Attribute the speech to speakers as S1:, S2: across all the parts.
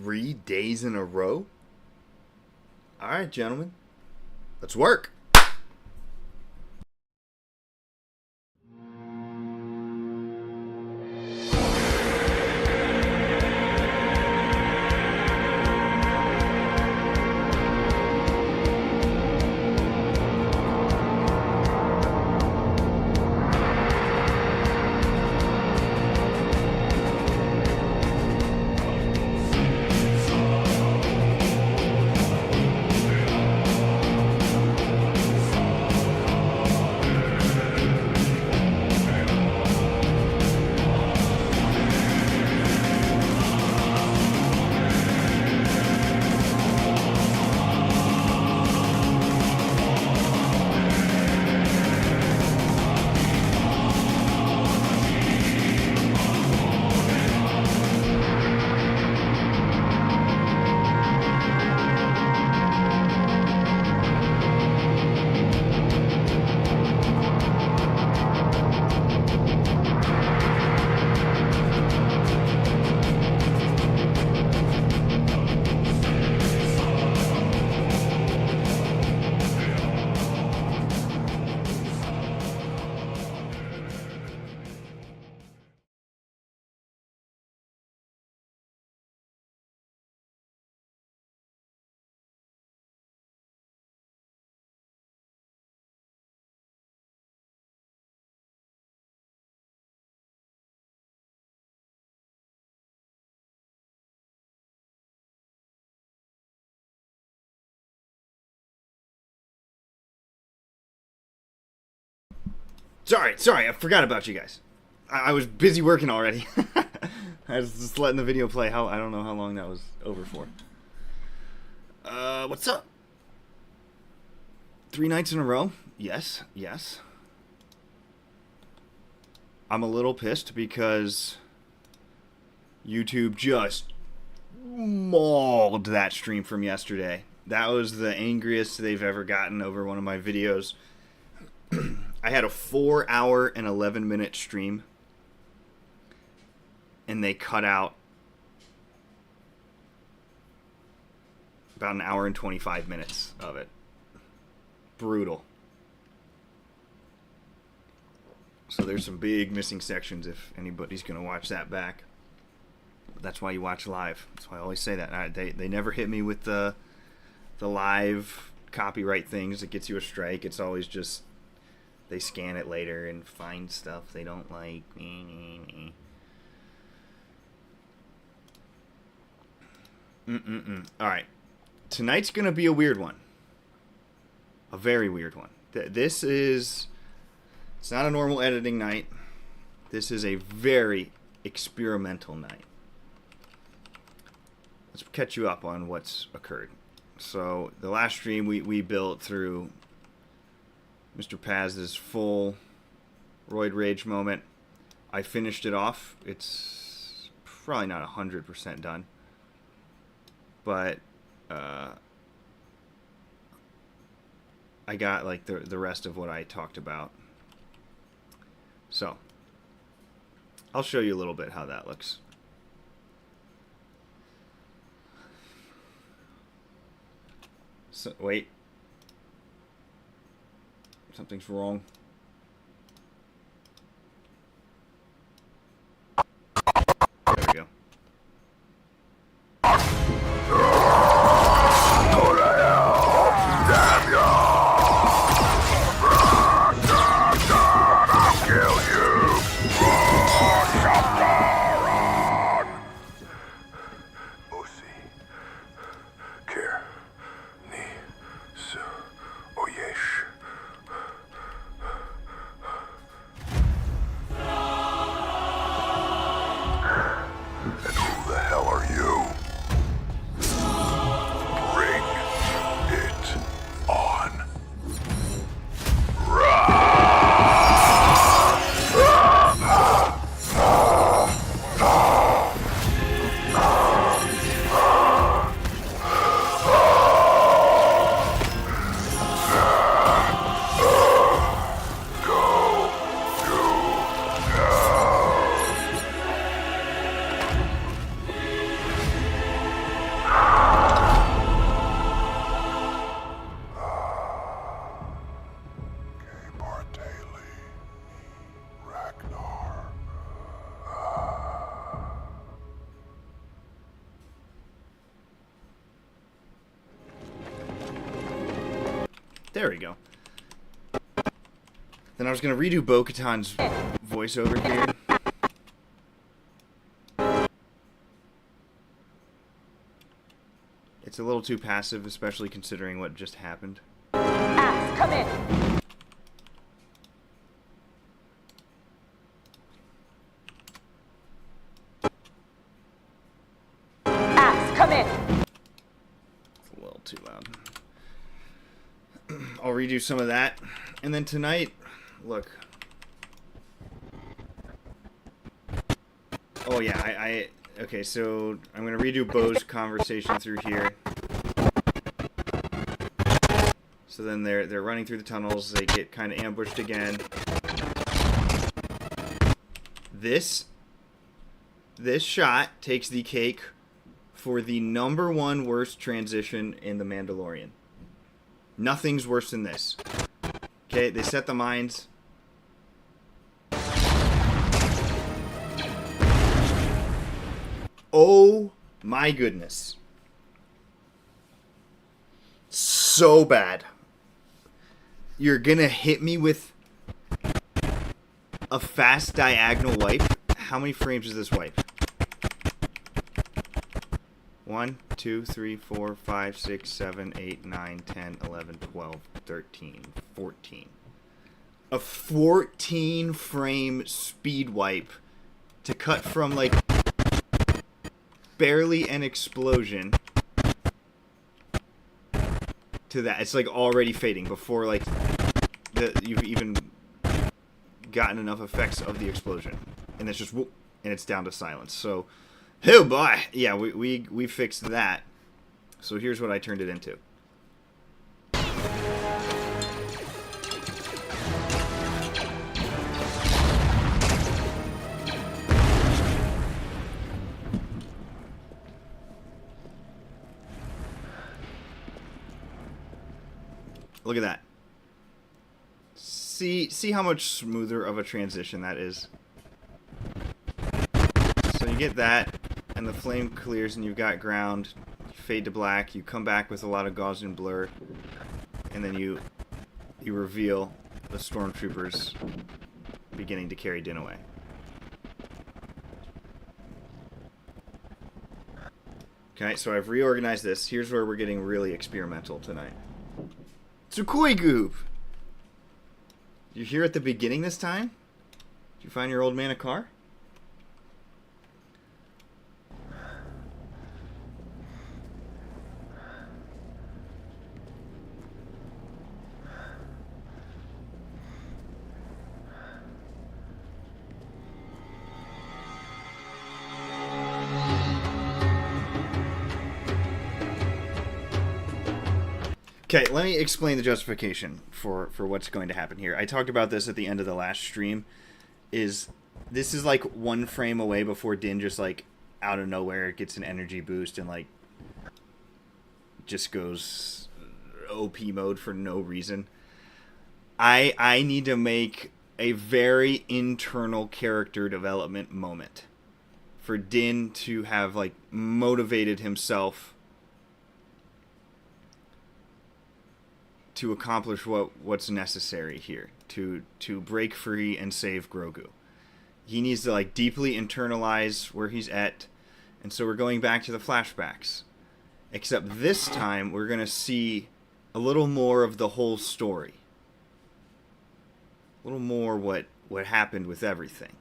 S1: 3 days in a row? Alright, gentlemen. Let's work. Sorry, I forgot about you guys. I was busy working already. I was just letting the video play. I don't know how long that was over for. What's up? 3 nights in a row? Yes. I'm a little pissed because YouTube just mauled that stream from yesterday. That was the angriest they've ever gotten over one of my videos. I had a 4-hour and 11-minute stream, and they cut out about an hour and 25 minutes of it. Brutal. So there's some big missing sections if anybody's going to watch that back. That's why you watch live. That's why I always say that. They never hit me with the live copyright things that gets you a strike. It's always just they scan it later and find stuff they don't like. Alright. Tonight's going to be a weird one. A very weird one. It's not a normal editing night. This is a very experimental night. Let's catch you up on what's occurred. So, the last stream we built through Mr. Paz's full Roid Rage moment. I finished it off. It's probably not 100% done. But I got like the rest of what I talked about. So, I'll show you a little bit how that looks. So, wait. Something's wrong. There we go. There we go. Then I was going to redo Bo-Katan's voiceover here. It's a little too passive, especially considering what just happened.
S2: Axe, come in. Axe, come in.
S1: It's a little too loud. I'll redo some of that. And then tonight, look. Oh yeah, okay, so I'm gonna redo Bo's conversation through here. So then they're running through the tunnels, they get kind of ambushed again. This shot takes the cake for the #1 worst transition in The Mandalorian. Nothing's worse than this. Okay, they set the mines. Oh my goodness. So bad. You're gonna hit me with a fast diagonal wipe. How many frames is this wipe? 1, 2, 3, 4, 5, 6, 7, 8, 9, 10, 11, 12, 13, 14. A 14 frame speed wipe to cut from like barely an explosion to that. It's like already fading before like you've even gotten enough effects of the explosion, and it's just whoop, and it's down to silence. So, oh boy, yeah, we fixed that. So here's what I turned it into. Look at that. See how much smoother of a transition that is. So you get that, and the flame clears, and you've got ground. You fade to black. You come back with a lot of Gaussian blur, and then you reveal the stormtroopers beginning to carry Din away. Okay, so I've reorganized this. Here's where we're getting really experimental tonight. Tsukoi Goop! You're here at the beginning this time? Did you find your old man a car? Okay, let me explain the justification for what's going to happen here. I talked about this at the end of the last stream. This is like one frame away before Din just like out of nowhere gets an energy boost and like just goes OP mode for no reason. I need to make a very internal character development moment for Din to have like motivated himself to accomplish what's necessary here to break free and save Grogu. He needs to like deeply internalize where he's at, and so we're going back to the flashbacks. Except this time we're gonna see a little more of the whole story. A little more what happened with everything.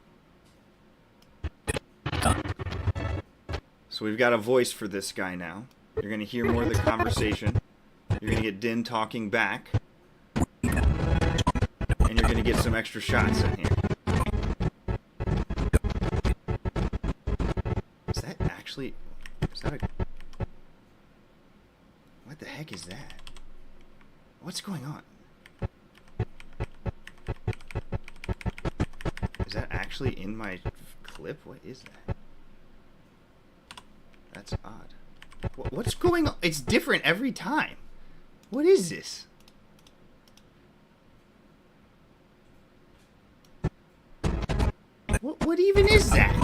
S1: So we've got a voice for this guy now. You're gonna hear more of the conversation. You're going to get Din talking back. And you're going to get some extra shots in here. Is that actually... Is that a... What the heck is that? What's going on? Is that actually in my clip? What is that? That's odd. What's going on? It's different every time. What is this? What even is that?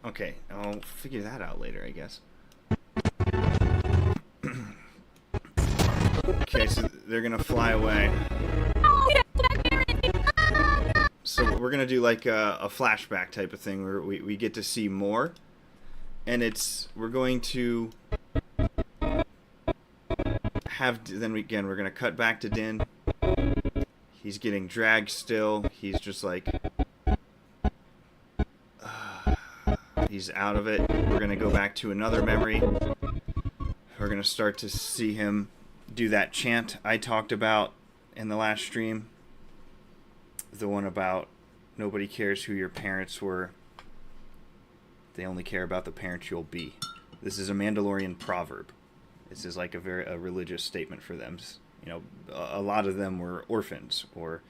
S1: Okay, I'll figure that out later, I guess. Okay, so they're gonna fly away. So we're gonna do like a flashback type of thing where we get to see more, and we're going to we're gonna cut back to Din. He's getting dragged still. He's just like he's out of it. We're gonna go back to another memory. We're gonna start to see him do that chant I talked about in the last stream. The one about nobody cares who your parents were. They only care about the parents you'll be. This is a Mandalorian proverb. This is like a religious statement for them. You know, a lot of them were orphans or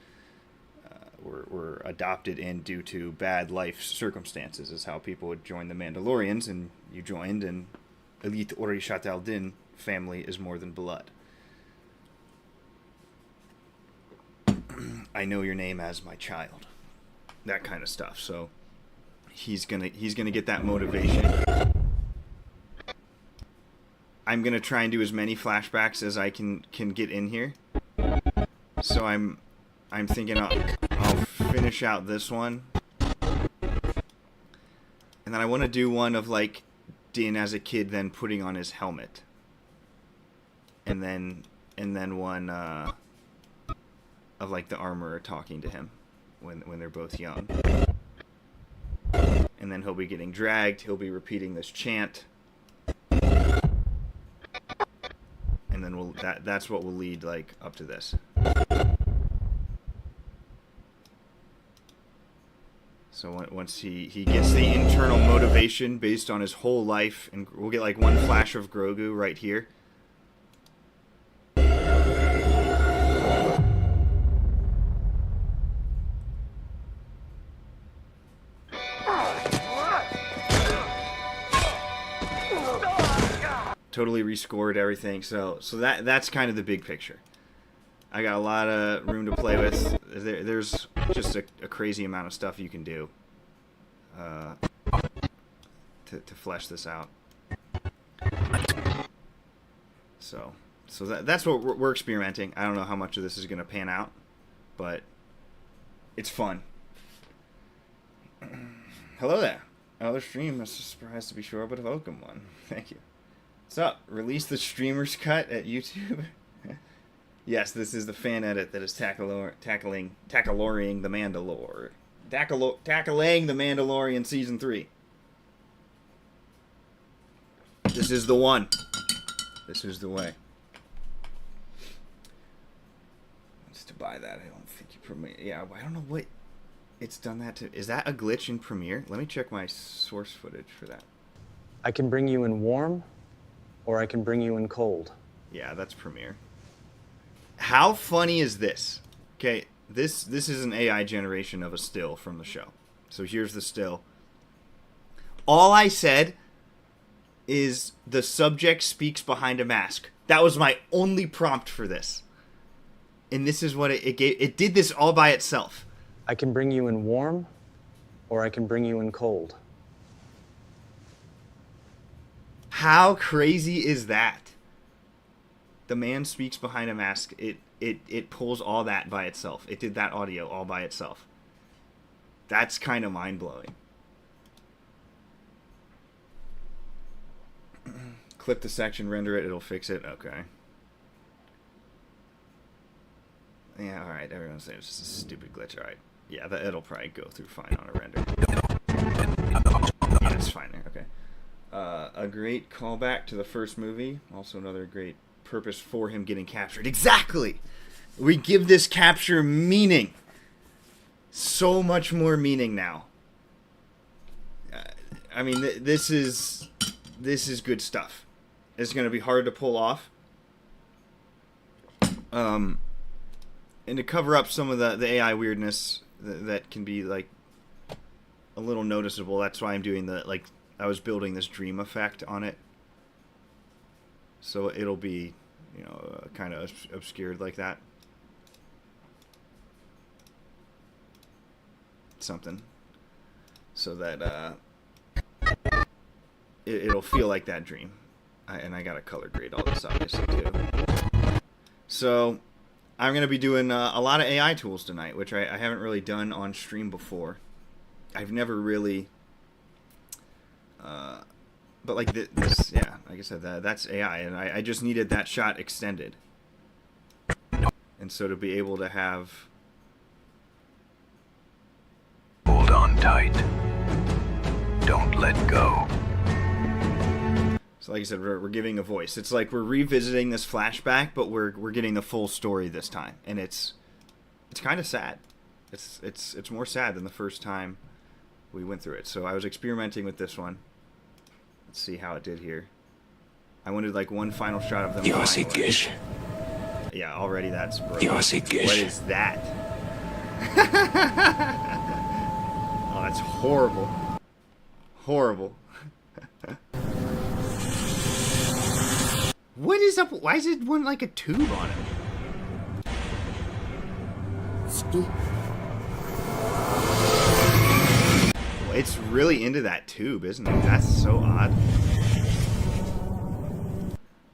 S1: were adopted in due to bad life circumstances. Is how people would join the Mandalorians, and you joined, and Elite Orishat al-Din family is more than blood. I know your name as my child. That kind of stuff. So he's gonna get that motivation. I'm gonna try and do as many flashbacks as I can get in here. So I'm thinking I'll finish out this one, and then I want to do one of like Din as a kid then putting on his helmet, and then one of like the armorer talking to him when they're both young, and then he'll be getting dragged. He'll be repeating this chant. And then that's what will lead like up to this. So once he gets the internal motivation based on his whole life, and we'll get like one flash of Grogu right here. Totally rescored everything, so that's kind of the big picture. I got a lot of room to play with. There's just a crazy amount of stuff you can do to flesh this out. So that's what we're experimenting. I don't know how much of this is going to pan out, but it's fun. Hello there. Another stream. That's a surprise to be sure, but a welcome one. Thank you. What's up? Release the streamer's cut at YouTube. Yes, this is the fan edit that is tackling the Mandalore. Tackling the Mandalorian Season 3. This is the one. This is the way. Just to buy that, I don't think you Premiere. Yeah, I don't know what it's done that to. Is that a glitch in Premiere? Let me check my source footage for that.
S3: I can bring you in warm, or I can bring you in cold.
S1: Yeah, that's Premiere. How funny is this? Okay, this is an AI generation of a still from the show. So here's the still. All I said is the subject speaks behind a mask. That was my only prompt for this. And this is what it gave. It did this all by itself.
S3: I can bring you in warm, or I can bring you in cold.
S1: How crazy is that? The man speaks behind a mask. It pulls all that by itself. It did that audio all by itself. That's kind of mind-blowing. Clip the section, render it, it'll fix it. Okay. Yeah, alright, everyone's saying it's just a stupid glitch. Alright. Yeah, it'll probably go through fine on a render. Yeah, it's fine there. Okay. A great callback to the first movie. Also another great purpose for him getting captured. Exactly! We give this capture meaning. So much more meaning now. I mean, this is good stuff. It's going to be hard to pull off. And to cover up some of the AI weirdness that can be, like, a little noticeable, that's why I'm doing I was building this dream effect on it. So it'll be, kind of obscured like that. Something. So that, it'll feel like that dream. And I gotta color grade all this obviously too. So I'm going to be doing a lot of AI tools tonight, which I haven't really done on stream before. I've never really... but like this, yeah, like I said, that's AI, and I just needed that shot extended. And so to be able to have...
S4: Hold on tight. Don't let go.
S1: So like I said, we're giving a voice. It's like we're revisiting this flashback, but we're getting the full story this time, and it's kind of sad. It's more sad than the first time we went through it. So I was experimenting with this one. Let's see how it did here. I wanted like one final shot of them. Yeah, already that's broken. What is that? Oh, that's horrible. Horrible. What is up? Why is it one like a tube on it? It's really into that tube, isn't it? That's so odd.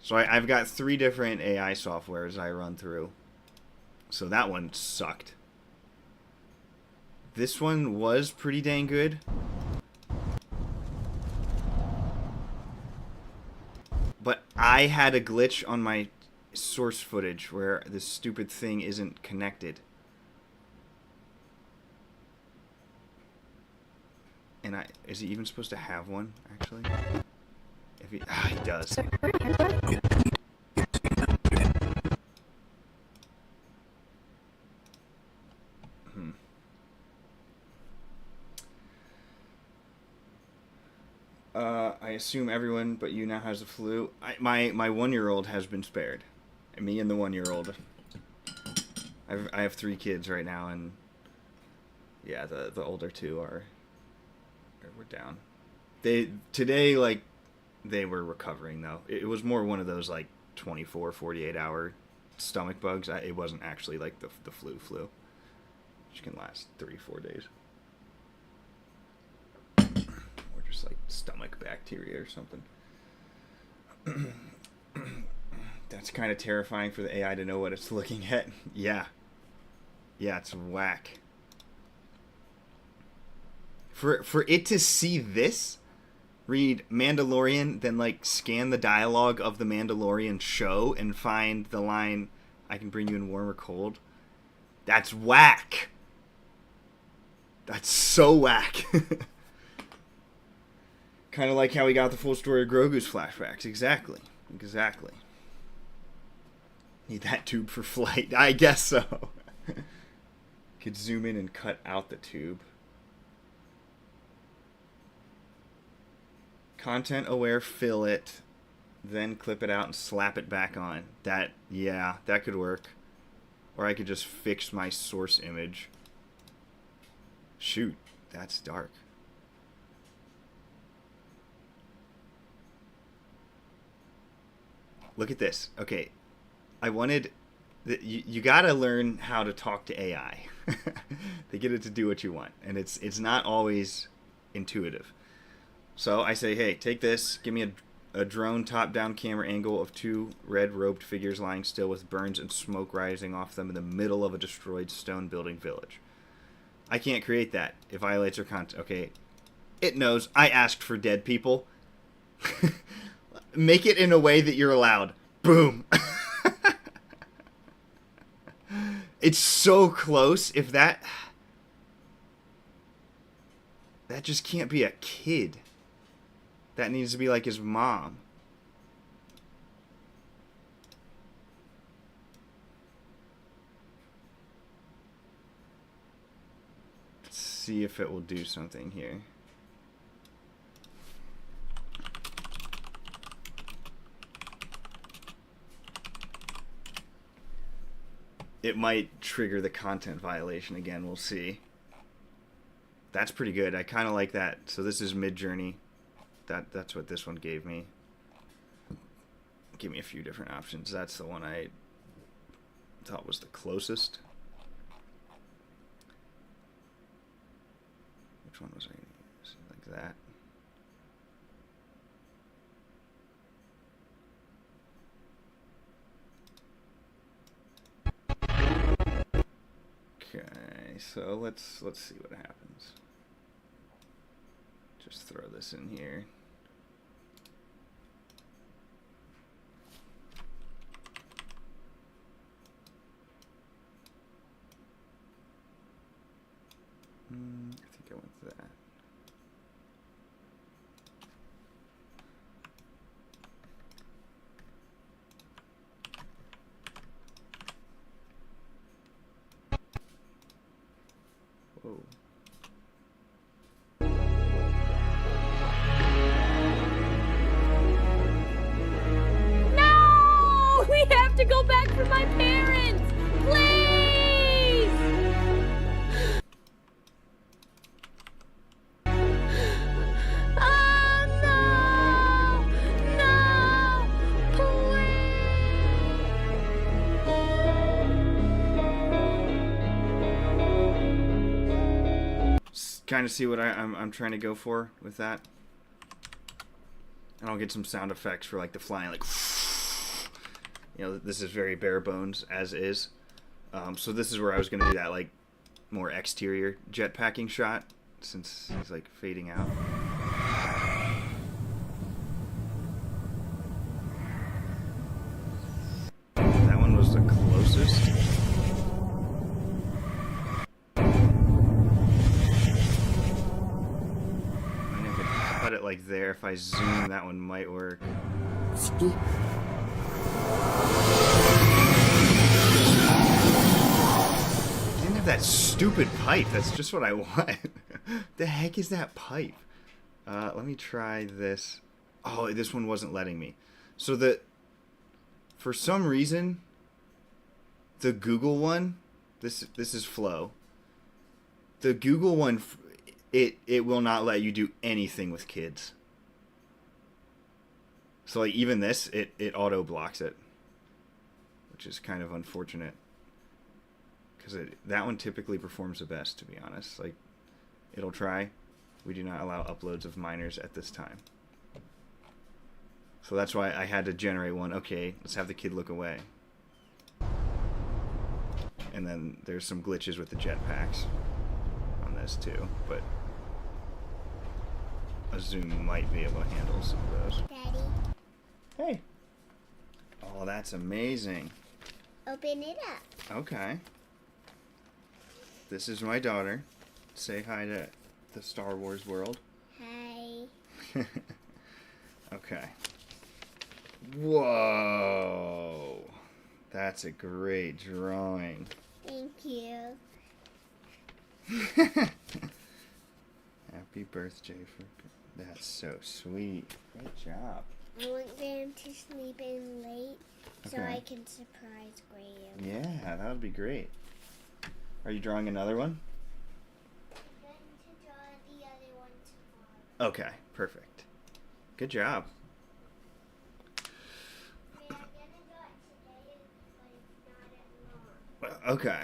S1: So I've got 3 different AI softwares I run through. So that one sucked. This one was pretty dang good. But I had a glitch on my source footage where this stupid thing isn't connected. And is he even supposed to have one, actually? If he does. I assume everyone but you now has the flu. My 1-year-old has been spared. Me and the 1-year-old. I have 3 kids right now, and yeah, the older 2 we're down. Today, like, they were recovering, though. It was more one of those, like, 24, 48-hour stomach bugs. It wasn't actually, like, the flu, which can last 3-4 days. Or just, like, stomach bacteria or something. That's kind of terrifying for the AI to know what it's looking at. Yeah. Yeah, it's whack. For it to see this, read Mandalorian, then like scan the dialogue of the Mandalorian show and find the line, "I can bring you in warm or cold." That's whack. That's so whack. Kind of like how we got the full story of Grogu's flashbacks. Exactly. Need that tube for flight. I guess so. Could zoom in and cut out the tube. Content aware fill it, then clip it out and slap it back on. That could work. Or I could just fix my source image. Shoot, that's dark. Look at this. Okay, I wanted... You gotta learn how to talk to AI. They get it to do what you want. And it's not always intuitive. So I say, hey, take this, give me a drone top-down camera angle of 2 red-robed figures lying still with burns and smoke rising off them in the middle of a destroyed stone building village. I can't create that. It violates our content. Okay, it knows. I asked for dead people. Make it in a way that you're allowed. Boom. It's so close. If that just can't be a kid. That needs to be like his mom. Let's see if it will do something here. It might trigger the content violation again. We'll see. That's pretty good. I kind of like that. So this is Mid-Journey. That's what this one gave me. Give me a few different options. That's the one I thought was the closest. Which one was I going to use? Like that. so let's see what happens. Just throw this in here. I think I went with that. Whoa.
S5: No! We have to go back for my parents! Please! Oh, no! No! Please!
S1: Kind of see what I'm trying to go for with that. And I'll get some sound effects for like the flying, like, you know, this is very bare bones as is. So this is where I was going to do that, like, more exterior jetpacking shot, since he's like fading out. That one was the closest. Put it like there. If I zoom, that one might work. Didn't have that stupid pipe. That's just what I want. The heck is that pipe? Let me try this. Oh, this one wasn't letting me. So for some reason, the Google one, this is Flow. The Google one, it will not let you do anything with kids. So like even this, it auto blocks it, which is kind of unfortunate. Because that one typically performs the best, to be honest. Like, it'll try. We do not allow uploads of minors at this time. So that's why I had to generate one. Okay, let's have the kid look away. And then there's some glitches with the jetpacks on this too, but a zoom might be able to handle some of those.
S6: Daddy,
S1: Hey. Oh, that's amazing.
S6: open it up.
S1: Okay. This is my daughter. Say hi to the Star Wars world.
S6: Hi.
S1: Okay. Whoa. That's a great drawing.
S6: Thank you.
S1: Happy birthday for... That's so sweet. Great job.
S6: I want Graham to sleep in late so
S1: Okay.
S6: I can surprise Graham.
S1: Yeah, that would be great. Are you drawing another one?
S6: I'm going to draw the other one tomorrow.
S1: Okay, perfect. Good job.
S6: I'm going to draw it today, but it's not at long.
S1: Okay.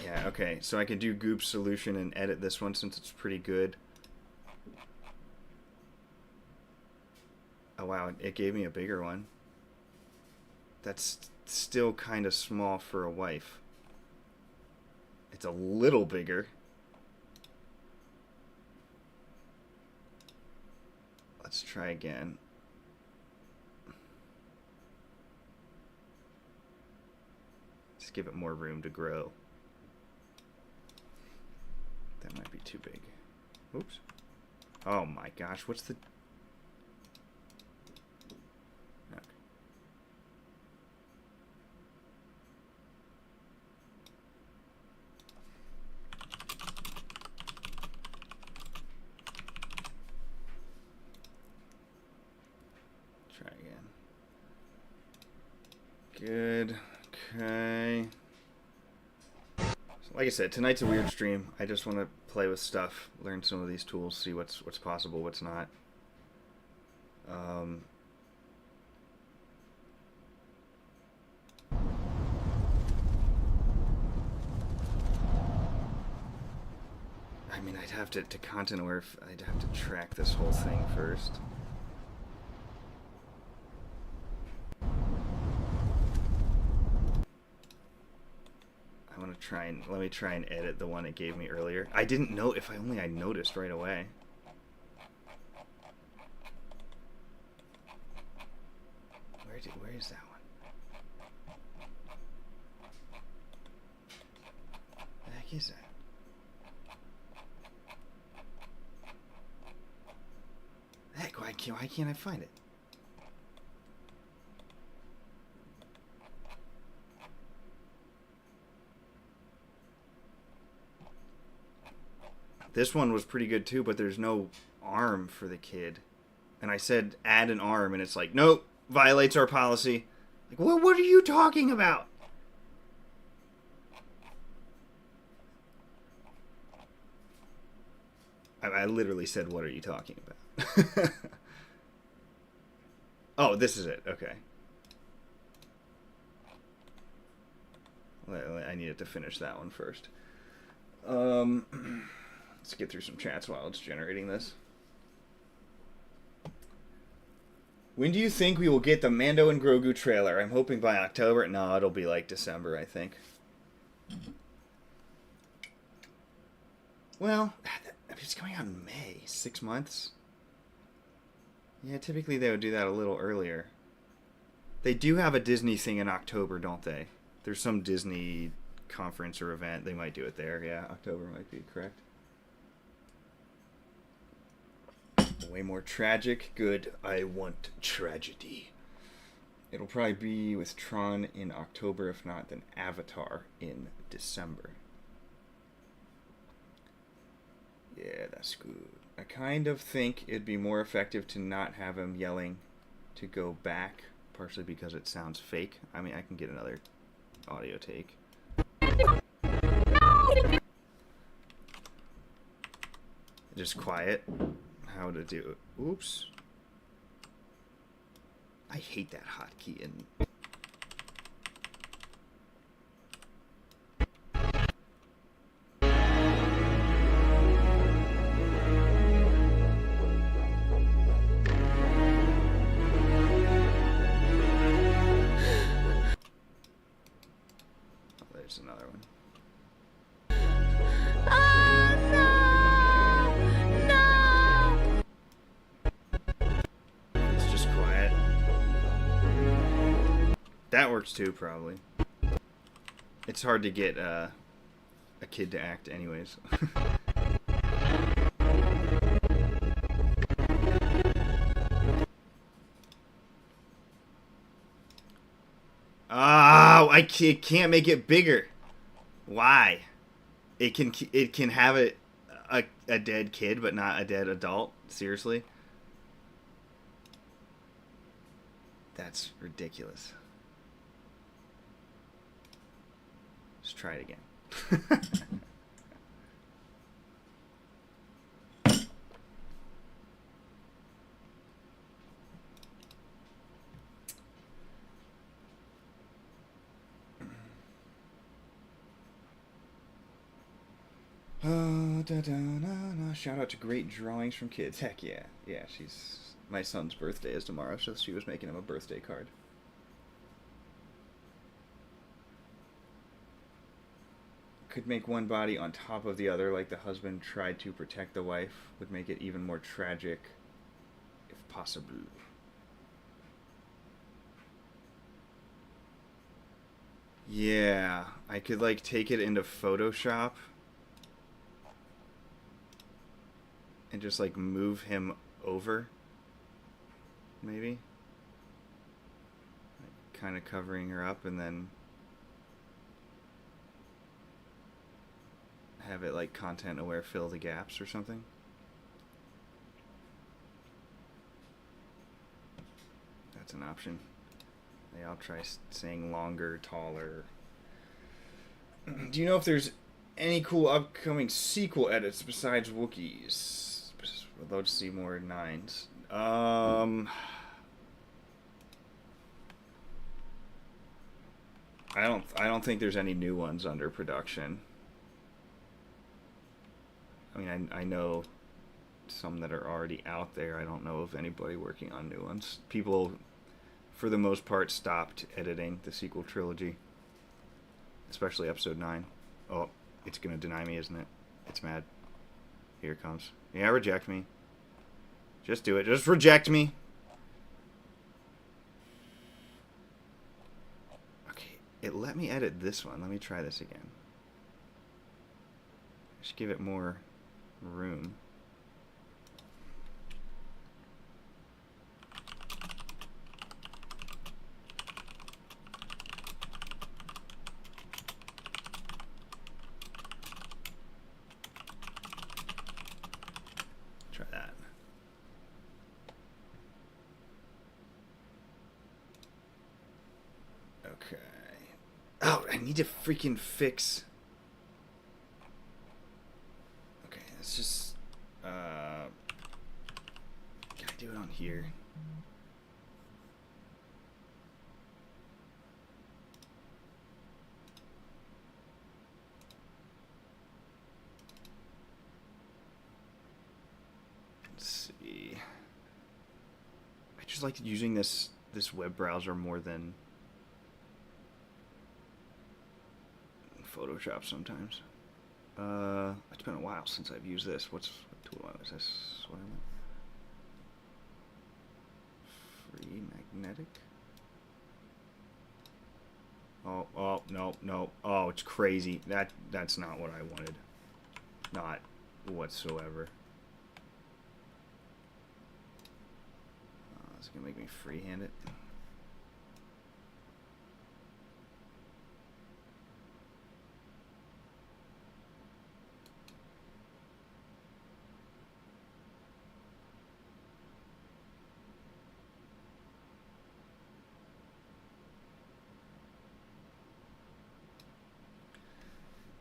S1: Yeah, okay. So I can do Goop Solution and edit this one since it's pretty good. Oh wow, it gave me a bigger one. That's still kind of small for a wife. It's a little bigger. Let's try again. Just give it more room to grow. That might be too big. Oops. Oh my gosh, what's the... Okay. Try again. Good. Okay. So like I said, tonight's a weird stream. I just want to play with stuff, learn some of these tools, see what's possible, what's not. I mean, I'd have to content aware. I'd have to track this whole thing first. let me try and edit the one it gave me earlier. I didn't know, if I only I noticed right away. Where is that one? The heck is that? Heck, why can't I find it? This one was pretty good too, but there's no arm for the kid. And I said add an arm, and it's like, nope, violates our policy. Like, what are you talking about? I literally said, what are you talking about? Oh, this is it. Okay. I needed to finish that one first. Let's get through some chats while it's generating this. When do you think we will get the Mando and Grogu trailer? I'm hoping by October. No, it'll be like December, I think. Well, it's coming out in May. 6 months? Yeah, typically they would do that a little earlier. They do have a Disney thing in October, don't they? There's some Disney conference or event. They might do it there. Yeah, October might be correct. Way more tragic. Good. I want tragedy. It'll probably be with Tron in October, if not, then Avatar in December. Yeah, that's good. I kind of think it'd be more effective to not have him yelling to go back, partially because it sounds fake. I mean, I can get another audio take. Just quiet. How to do it. Oops. I hate that hotkey in... Oh, there's another one. That works too, probably. It's hard to get a kid to act anyways. Oh, I can't make it bigger. Why? It can have a dead kid, but not a dead adult. Seriously? That's ridiculous. Let's try it again. Shout out to great drawings from kids. Heck yeah. Yeah, my son's birthday is tomorrow, so she was making him a birthday card. Could make one body on top of the other, like the husband tried to protect the wife. Would make it even more tragic, if possible. Yeah, I could like take it into Photoshop and just like move him over, maybe. Like, kind of covering her up, and then have it like content aware fill the gaps or something. That's an option. Yeah, I'll try saying longer, taller. Do you know if there's any cool upcoming sequel edits besides Wookiees? Would love to see more 9s. I don't think there's any new ones under production. I mean, I know some that are already out there. I don't know of anybody working on new ones. People, for the most part, stopped editing the sequel trilogy, especially Episode 9. Oh, it's gonna deny me, isn't it? It's mad. Here it comes. Yeah, reject me. Just do it. Just reject me. Okay, it let me edit this one. Let me try this again. Just give it more room. Try that. Okay. Oh, I need to freaking fix. Okay, let's just. Can I do it on here? Let's see. I just like using this web browser more than Photoshop sometimes. It's been a while since I've used this. What tool is this? What am I? Free magnetic. Oh no. Oh, it's crazy. That's not what I wanted. Not whatsoever. It's gonna make me freehand it.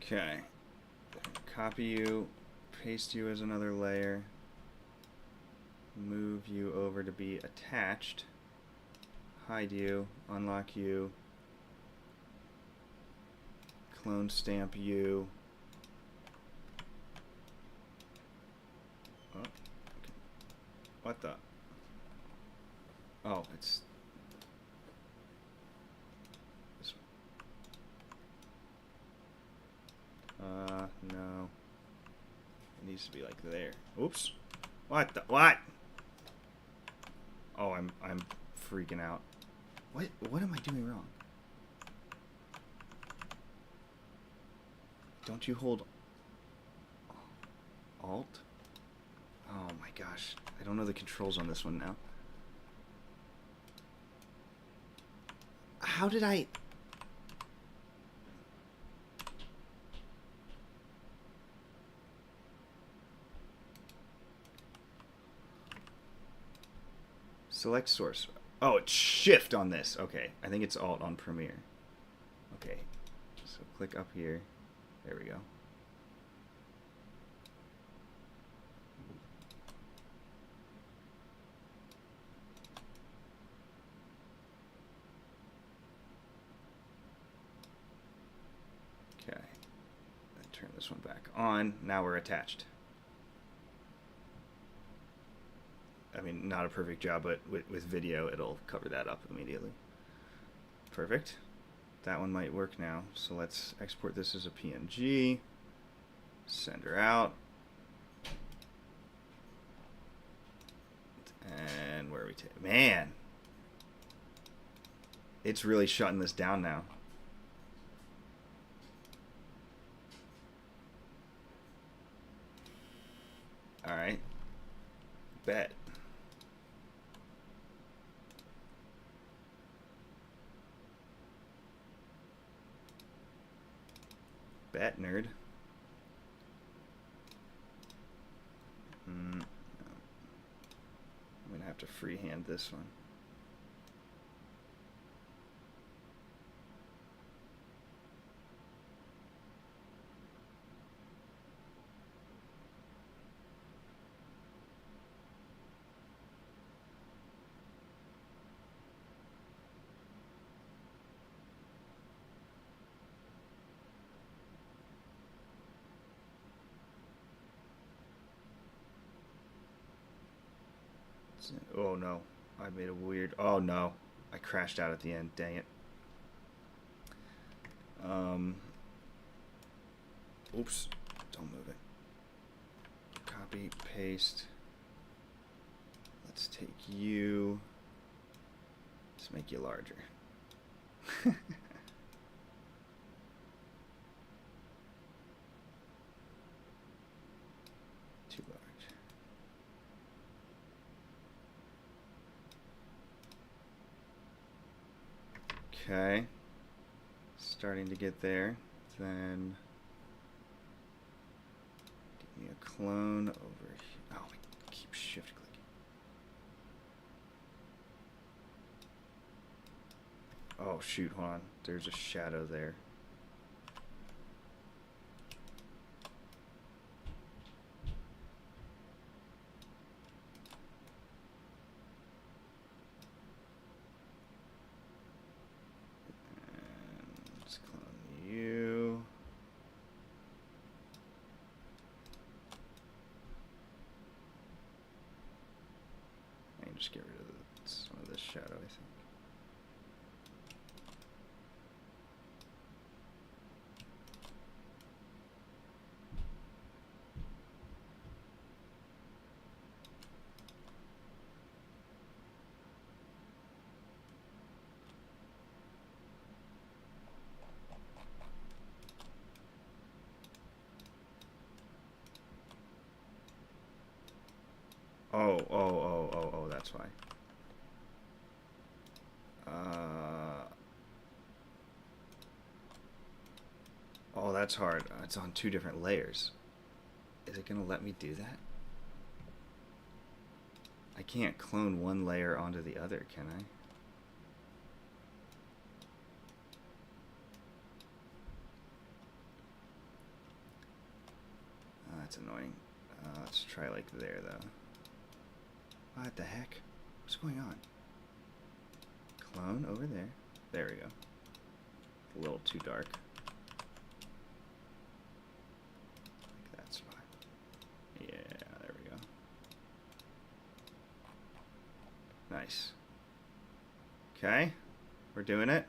S1: Okay. Copy you, paste you as another layer, move you over to be attached, hide you, unlock you, clone stamp you. Oh, okay. What the? Oh, it's this one. No. It needs to be like there. Oops. What the? What? Oh, I'm freaking out. What am I doing wrong? Don't you hold Alt? Oh my gosh. I don't know the controls on this one now. How did I... Select source. Oh, it's shift on this. Okay. I think it's alt on Premiere. Okay. So click up here. There we go. Okay. Then turn this one back on. Now we're attached. I mean, not a perfect job, but with video, it'll cover that up immediately. Perfect. That one might work now. So let's export this as a PNG. Send her out. And where are we? Man, it's really shutting this down now. All right. Bet. Bet, nerd. No. I'm gonna have to freehand this one. Oh no, I made a weird... Oh no, I crashed out at the end, dang it. Oops. Don't move it. Copy, paste. Let's take you. Let's make you larger. Too large. Okay. Starting to get there. Then give me a clone over here. Oh, I keep shift clicking. Oh shoot, hold on. There's a shadow there. And let's clone you. I can just get rid of some of this shadow, I think. Oh, that's why. Oh, that's hard. It's on 2 different layers. Is it gonna let me do that? I can't clone one layer onto the other, can I? Oh, that's annoying. Let's try like there, though. What the heck? What's going on? Clone over there. There we go. A little too dark. Like that spot. Yeah, there we go. Nice. Okay. We're doing it.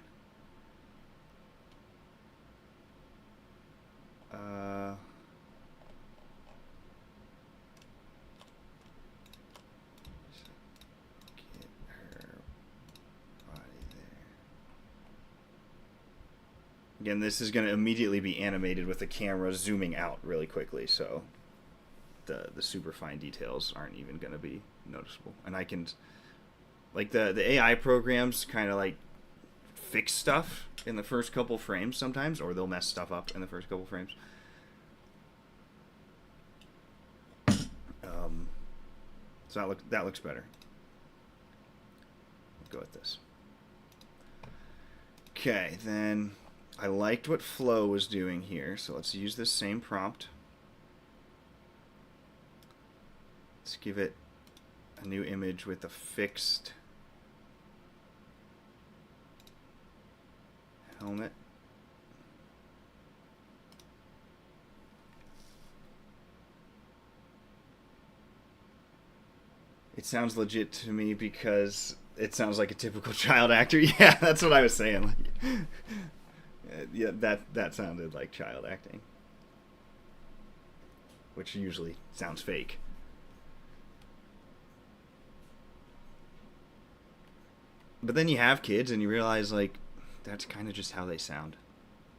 S1: Again, this is going to immediately be animated with the camera zooming out really quickly, so the super fine details aren't even going to be noticeable. And I can, like the AI programs kind of like fix stuff in the first couple frames sometimes, or they'll mess stuff up in the first couple frames. So that looks better. I'll go with this. Okay, then I liked what Flow was doing here, so let's use this same prompt. Let's give it a new image with a fixed helmet. It sounds legit to me because it sounds like a typical child actor. Yeah, that's what I was saying. Yeah, that sounded like child acting, which usually sounds fake. But then you have kids and you realize, like, that's kind of just how they sound.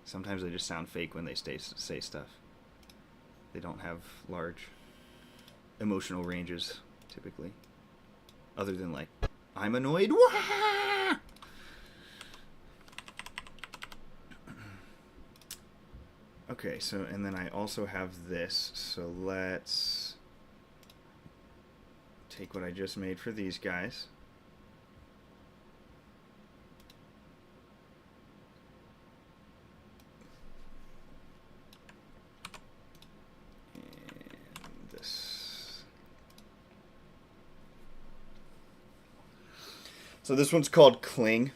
S1: Sometimes they just sound fake when they say stuff. They don't have large emotional ranges, typically. Other than, like, I'm annoyed. Wah! Okay, so, and then I also have this. So let's take what I just made for these guys. So this one's called Cling.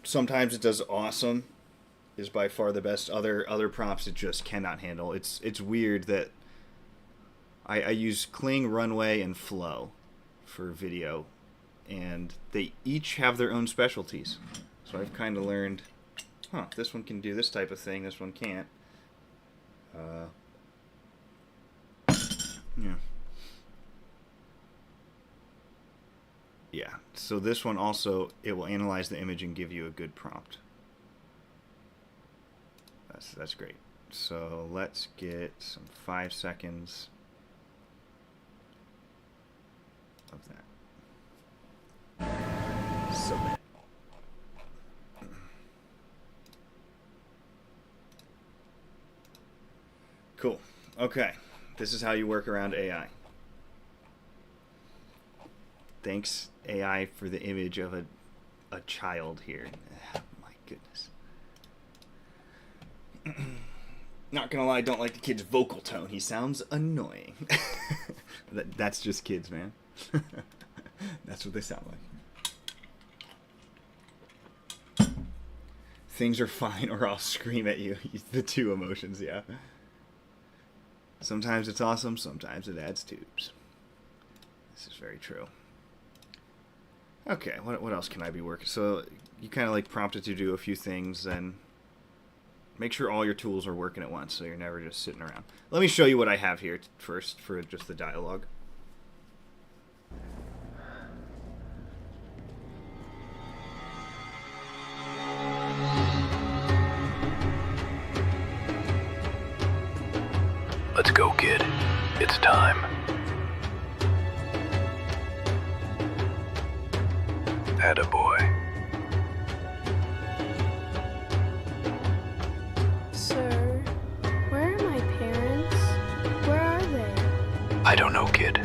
S1: Sometimes it does awesome. Is by far the best. Other prompts it just cannot handle. It's weird that I use Cling, Runway, and Flow for video, and they each have their own specialties. So I've kind of learned, this one can do this type of thing, this one can't. Yeah. So this one also, it will analyze the image and give you a good prompt. That's great. So let's get some 5 seconds of that. Submit. Cool. Okay. This is how you work around AI. Thanks, AI, for the image of a child here. Oh, my goodness. Not gonna lie, I don't like the kid's vocal tone. He sounds annoying. That's just kids, man. That's what they sound like. Things are fine or I'll scream at you. The two emotions, yeah. Sometimes it's awesome, sometimes it adds tubes. This is very true. Okay, what else can I be working? So you kind of like prompted to do a few things, and make sure all your tools are working at once so you're never just sitting around. Let me show you what I have here first for just the dialogue.
S4: Let's go, kid. It's time. Attaboy.
S5: Sir, where are my parents? Where are they?
S4: I don't know, kid.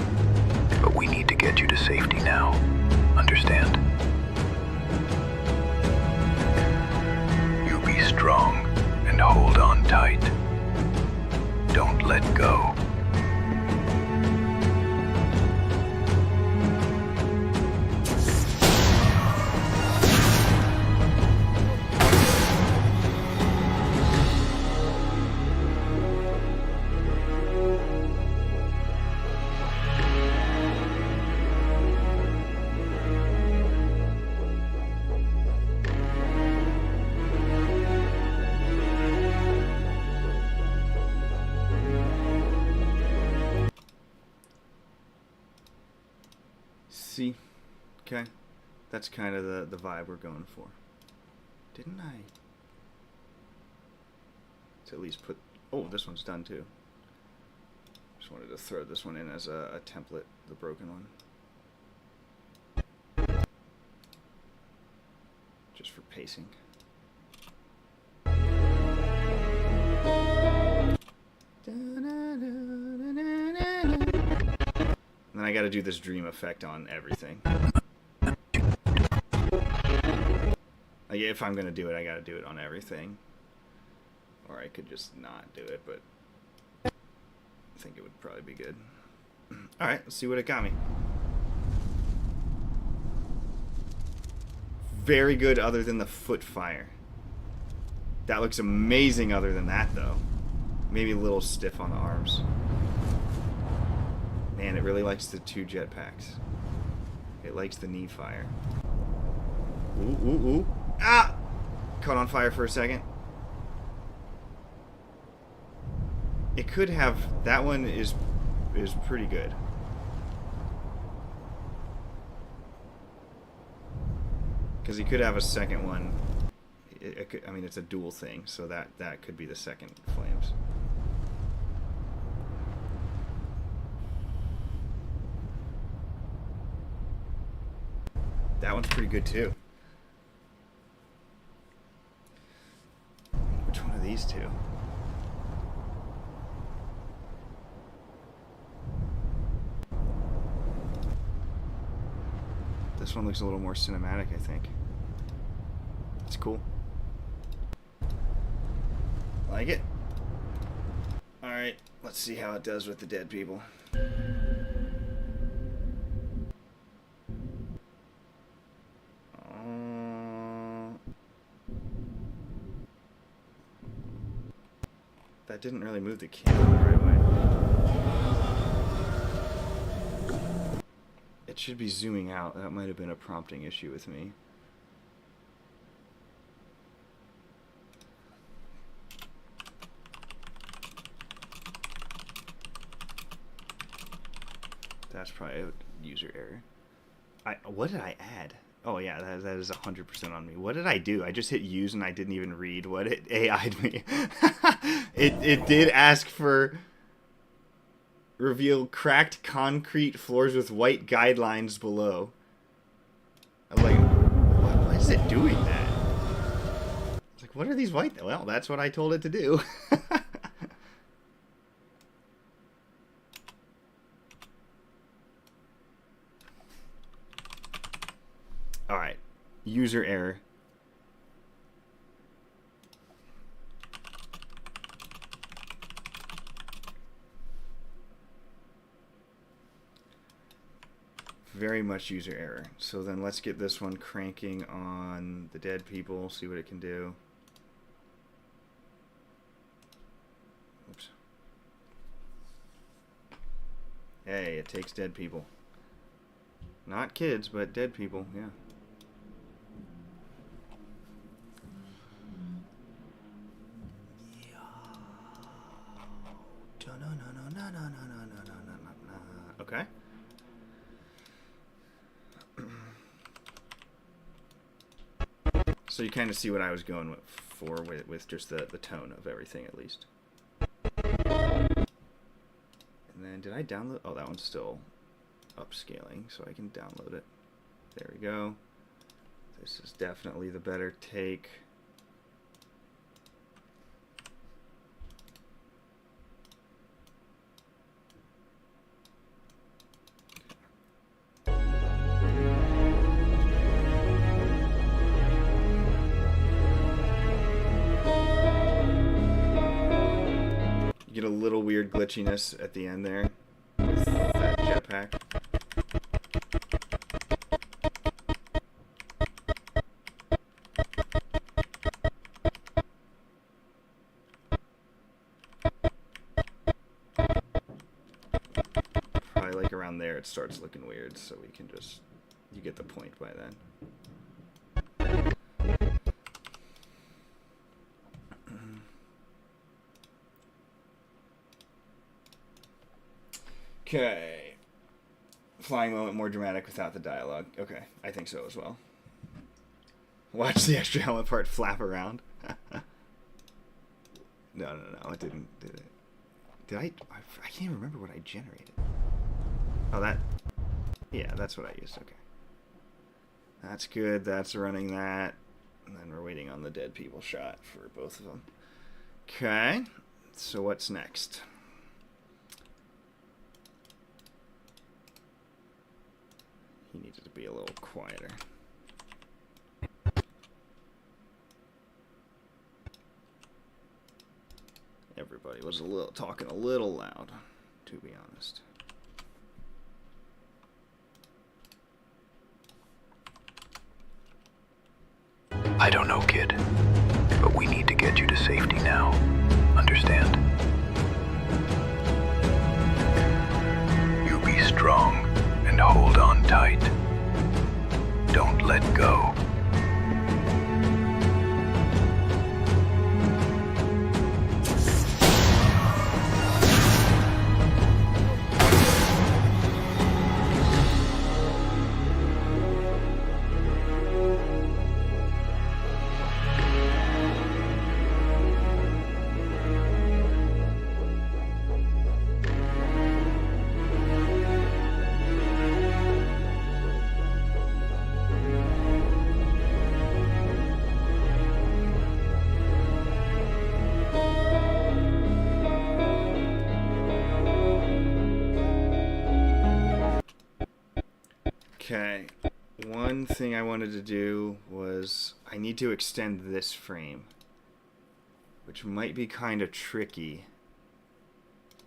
S4: But we need to get you to safety now. Understand? You be strong and hold on tight. Don't let go.
S1: See? Okay. That's kind of the vibe we're going for. Didn't I? To at least put... Oh, this one's done too. Just wanted to throw this one in as a template, the broken one. Just for pacing. And then I gotta do this dream effect on everything. Like, if I'm gonna do it, I gotta do it on everything. Or I could just not do it, but I think it would probably be good. Alright, let's see what it got me. Very good other than the foot fire. That looks amazing other than that, though. Maybe a little stiff on the arms. Man, it really likes the 2 jetpacks. It likes the knee fire. Ooh, ooh, ooh. Ah! Caught on fire for a second. It could have... That one is pretty good. Because he could have a second one. It could, I mean, it's a dual thing, so that could be the second flames. That one's pretty good too. Which one of these two? This one looks a little more cinematic, I think. It's cool. Like it? Alright, let's see how it does with the dead people. That didn't really move the camera the right way. It should be zooming out. That might have been a prompting issue with me. That's probably a user error. What did I add? Oh yeah, that is 100% on me. What did I do? I just hit use and I didn't even read what it AI'd me. it did ask for reveal cracked concrete floors with white guidelines below. I'm like, why is it doing that? It's like, what are these white? Well, that's what I told it to do. All right, user error. Very much user error. So then let's get this one cranking on the dead people, see what it can do. Oops. Hey, it takes dead people. Not kids, but dead people, yeah. Okay. So you kind of see what I was going for with just the tone of everything, at least. And then did I download? Oh, that one's still upscaling, so I can download it. There we go. This is definitely the better take. You get a little weird glitchiness at the end there with that jetpack. Probably like around there it starts looking weird, so we can just, you get the point by then. Okay. Flying moment more dramatic without the dialogue. Okay, I think so as well. Watch the extra helmet part flap around. No, it didn't. Did it? Did I can't even remember what I generated. Oh, that. Yeah, that's what I used. Okay. That's good. That's running that. And then we're waiting on the dead people shot for both of them. Okay. So what's next? He needed to be a little quieter. Everybody was talking a little loud, to be honest.
S4: I don't know, kid, but we need to get you to safety now. Understand? You be strong and hold on tight. Don't let go.
S1: Okay, one thing I wanted to do was I need to extend this frame, which might be kind of tricky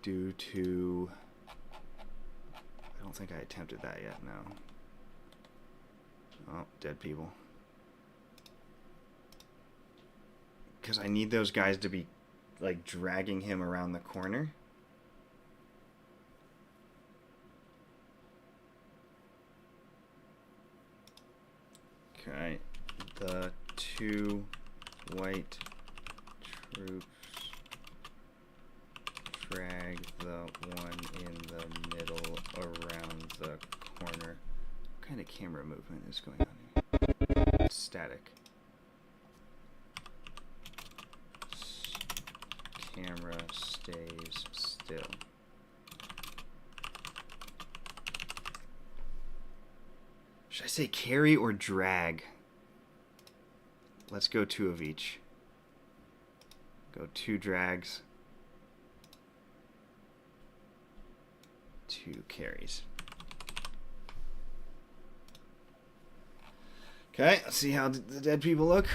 S1: due to, I don't think I attempted that yet, no. Oh, dead people. Because I need those guys to be like dragging him around the corner. Okay, the two white troops drag the one in the middle around the corner. kind of camera movement is going on here? It's static. Camera stays still. Should I say carry or drag? Let's go 2 of each. Go 2 drags. 2 carries. Okay, let's see how the dead people look.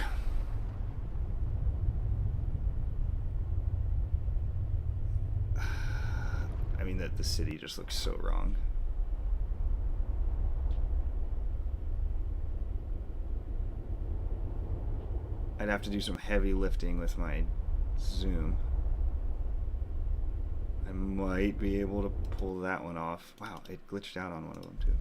S1: I mean, that the city just looks so wrong. I'd have to do some heavy lifting with my zoom. I might be able to pull that one off. Wow, it glitched out on one of them too.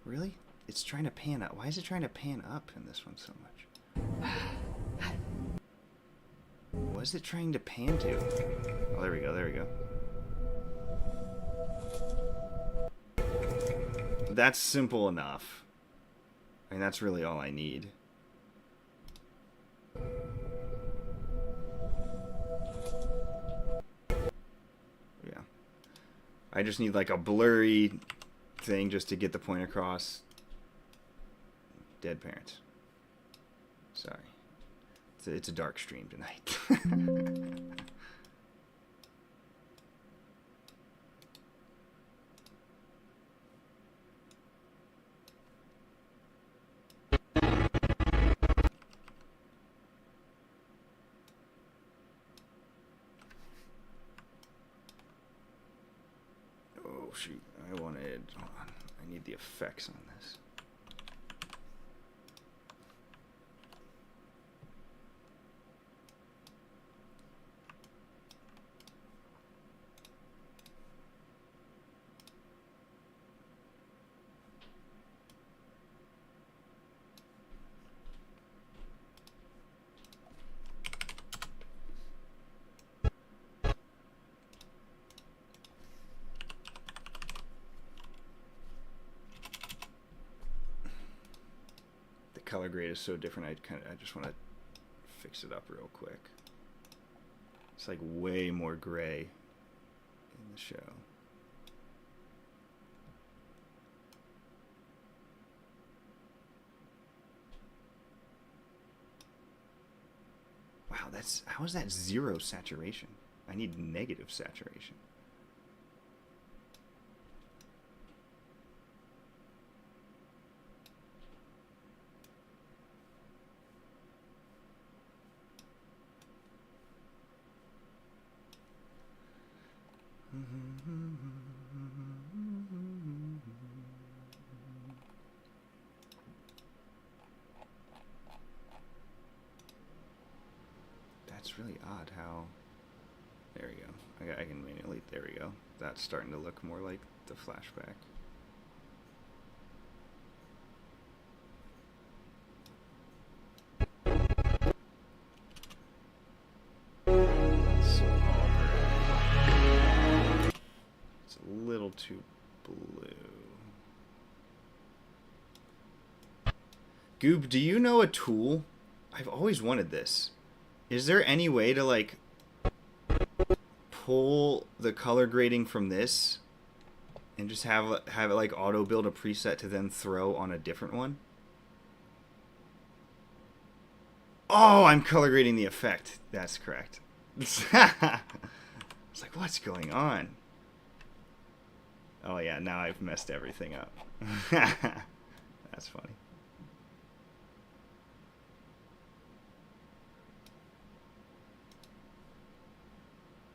S1: Really? It's trying to pan up. Why is it trying to pan up in this one so much? What is it trying to pan to? Oh, there we go, there we go. That's simple enough. I mean, that's really all I need. Yeah. I just need like a blurry thing just to get the point across. Dead parents. Sorry. It's a dark stream tonight. Oh shoot, hold on. I need the effects on this. Color grade is so different. I just want to fix it up real quick. It's like way more gray in the show. Wow, how is that 0 saturation? I need negative saturation. That's really odd how... There we go. I can manually... There we go. That's starting to look more like the flashback. It's a little too blue. Goob, do you know a tool? I've always wanted this. Is there any way to like pull the color grading from this and just have it like auto build a preset to then throw on a different one? Oh, I'm color grading the effect. That's correct. It's like, what's going on? Oh yeah, now I've messed everything up. That's funny.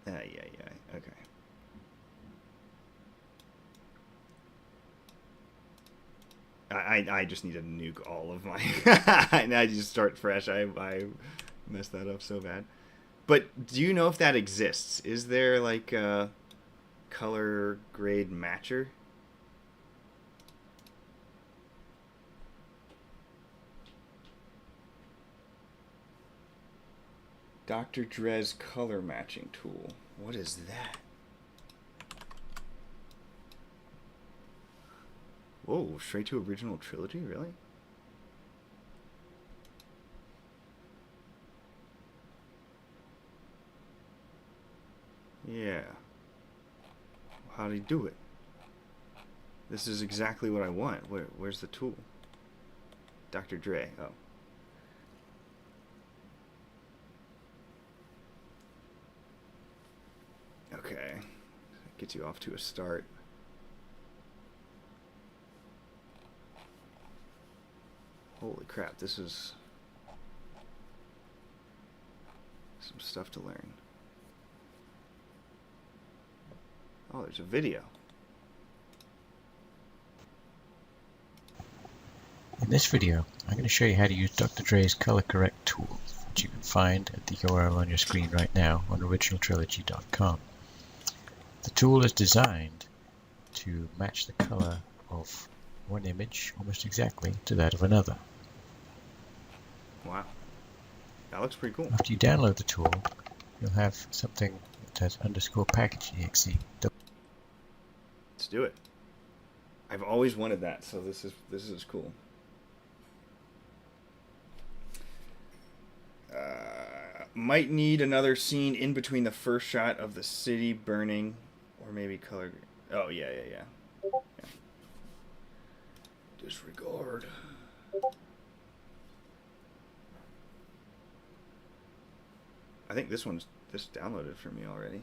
S1: Yeah, okay. I just need to nuke all of my... and I just start fresh. I messed that up so bad. But do you know if that exists? Is there like a color grade matcher? Dr. Dre's color matching tool. What is that? Whoa, straight to original trilogy? Really? Yeah. How do you do it? This is exactly what I want. Where's the tool? Dr. Dre. Oh. Okay. That gets you off to a start. Holy crap, this is some stuff to learn. Oh, there's a video.
S7: In this video, I'm going to show you how to use Dr. Dre's Color Correct tool, which you can find at the URL on your screen right now on originaltrilogy.com. The tool is designed to match the color of one image almost exactly to that of another.
S1: Wow. That looks pretty cool.
S7: After you download the tool, you'll have something that has _package.exe.
S1: Let's do it. I've always wanted that, so this is cool. Might need another scene in between the first shot of the city burning, or maybe color. Oh yeah. Disregard. I think this downloaded for me already.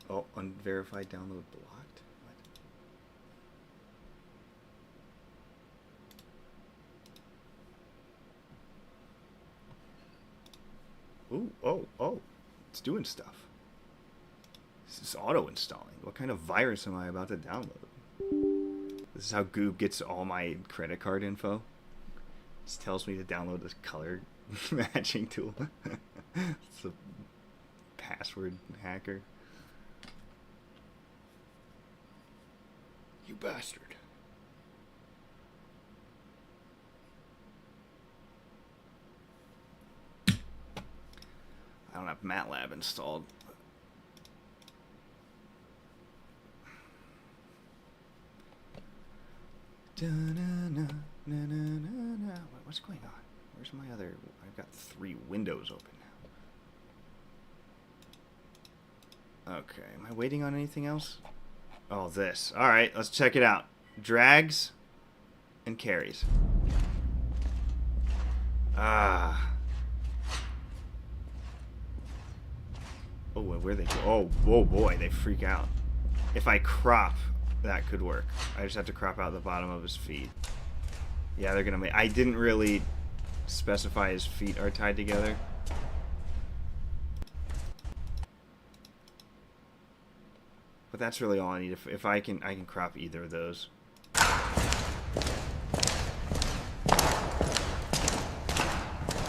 S1: Oh, unverified download blocked. What? Ooh, oh, it's doing stuff. This is auto-installing. What kind of virus am I about to download? This is how Goob gets all my credit card info. It tells me to download this color matching tool. It's a password hacker. You bastard. I don't have MATLAB installed. What's going on? Where's my other... I've got 3 windows open now. Okay, am I waiting on anything else? Oh, this. Alright, let's check it out. Drags and carries. Ah. Oh, where they go? Oh, whoa, boy, they freak out. If I crop, that could work. I just have to crop out the bottom of his feet. Yeah, they're gonna make... I didn't really specify his feet are tied together. But that's really all I need. If I can crop either of those.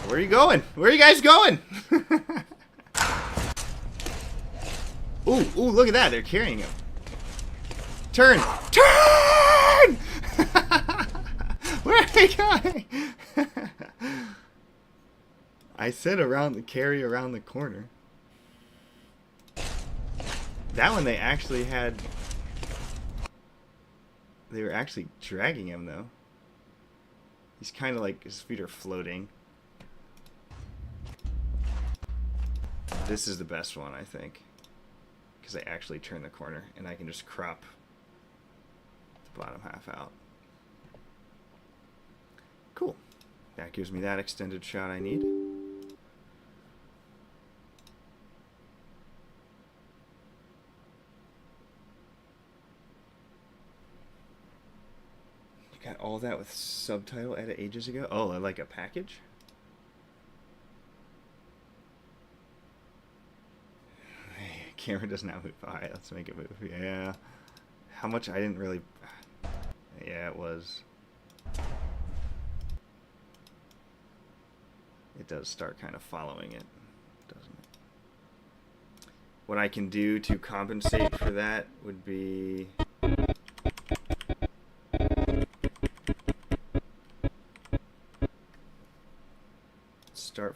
S1: Where are you going? Where are you guys going? Ooh, look at that. They're carrying him. Turn! Turn! Where are they going? I said carry around the corner. That one they actually had... They were actually dragging him, though. He's kind of like... His feet are floating. This is the best one, I think. Because I actually turn the corner, and I can just crop the bottom half out. Cool. That gives me that extended shot I need. Got all that with subtitle edit ages ago? Oh, like a package? Hey, camera does not move. Alright, let's make it move. Yeah. How much? I didn't really... Yeah, it was... It does start kind of following it, doesn't it? What I can do to compensate for that would be...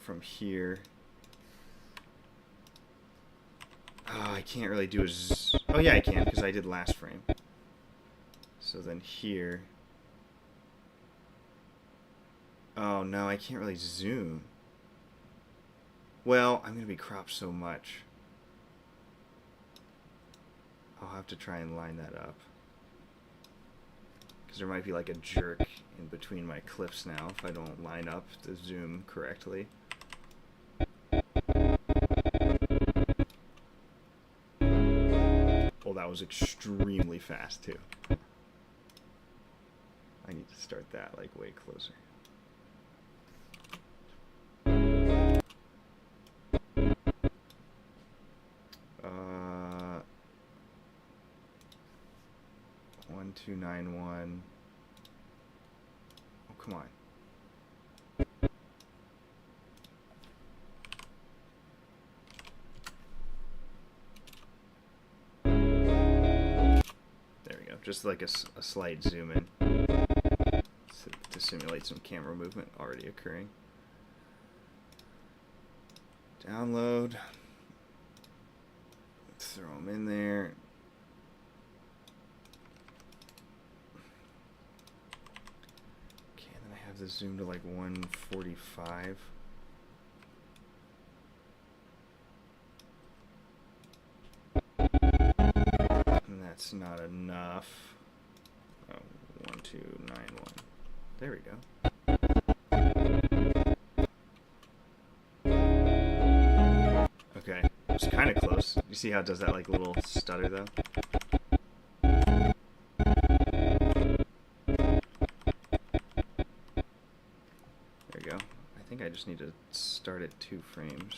S1: from here. Oh, I can't really do a oh yeah, I can, because I did last frame. So then here. Oh no, I can't really zoom. Well, I'm going to be cropped so much. I'll have to try and line that up. Because there might be like a jerk in between my clips now if I don't line up the zoom correctly. Oh, that was extremely fast too. I need to start that like way closer. 1291. Oh, come on. There we go. Just like a slight zoom in to simulate some camera movement already occurring. Download. Throw them in there. Okay, and then I have this zoom to like 145. And that's not enough. Oh, 1291. There we go. Okay, it's kind of close. You see how it does that like little stutter though? There you go. I think I just need to start at 2 frames.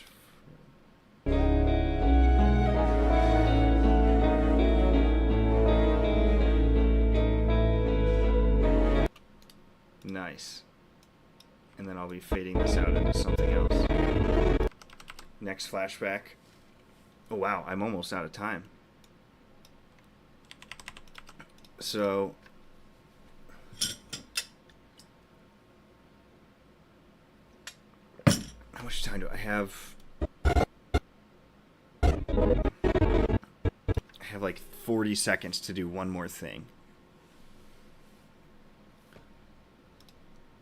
S1: Nice. And then I'll be fading this out into something else. Next flashback. Oh wow, I'm almost out of time. So how much time do I have? I have like 40 seconds to do one more thing.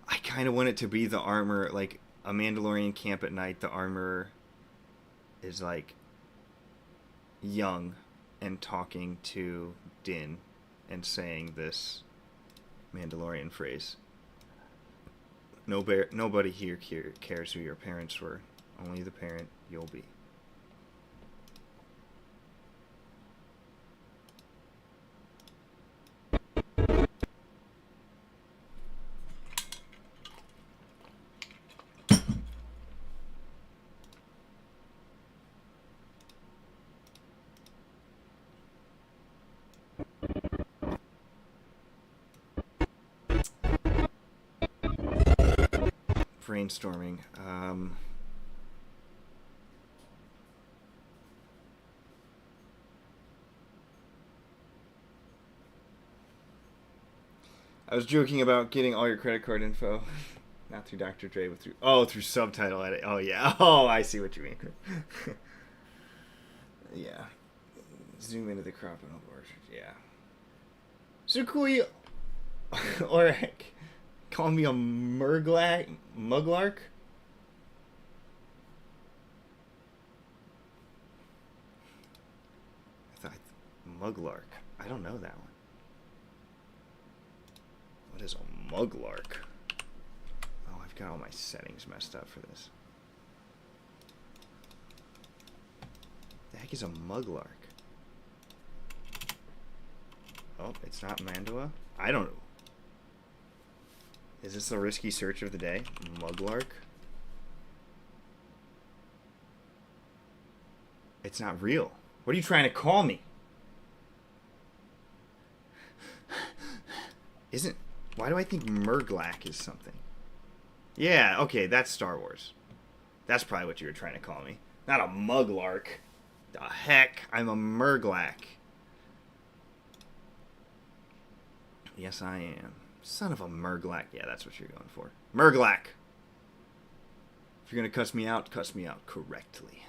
S1: I kind of want it to be the armor, like a Mandalorian camp at night. The armor is like young and talking to Din and saying this Mandalorian phrase. Nobody here cares who your parents were. Only the parent you'll be. Brainstorming. I was joking about getting all your credit card info, not through Dr. Dre, but through subtitle edit. Oh yeah. Oh, I see what you mean. Yeah. Zoom into the crop and over. Yeah. Sukui Orek. Call me a muglark? I thought muglark. I don't know that one. What is a muglark? Oh, I've got all my settings messed up for this. The heck is a muglark? Oh, it's not Mandoa? I don't know. Is this the risky search of the day? Muglark? It's not real. What are you trying to call me? Why do I think Murglak is something? Yeah, okay, that's Star Wars. That's probably what you were trying to call me. Not a Muglark. The heck? I'm a Murglak. Yes, I am. Son of a Murglak. Yeah, that's what you're going for. Murglak! If you're gonna cuss me out correctly.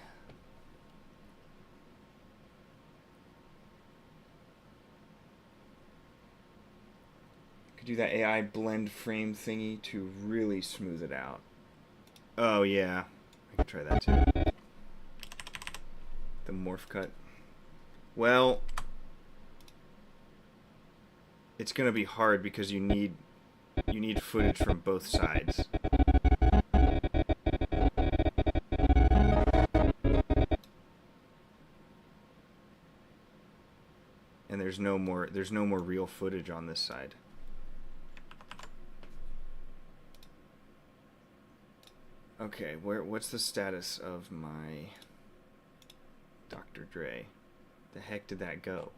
S1: Could do that AI blend frame thingy to really smooth it out. Oh yeah, I can try that too. The morph cut. Well, it's gonna be hard because you need footage from both sides. And there's no more real footage on this side. Okay, what's the status of my Dr. Dre? The heck did that go?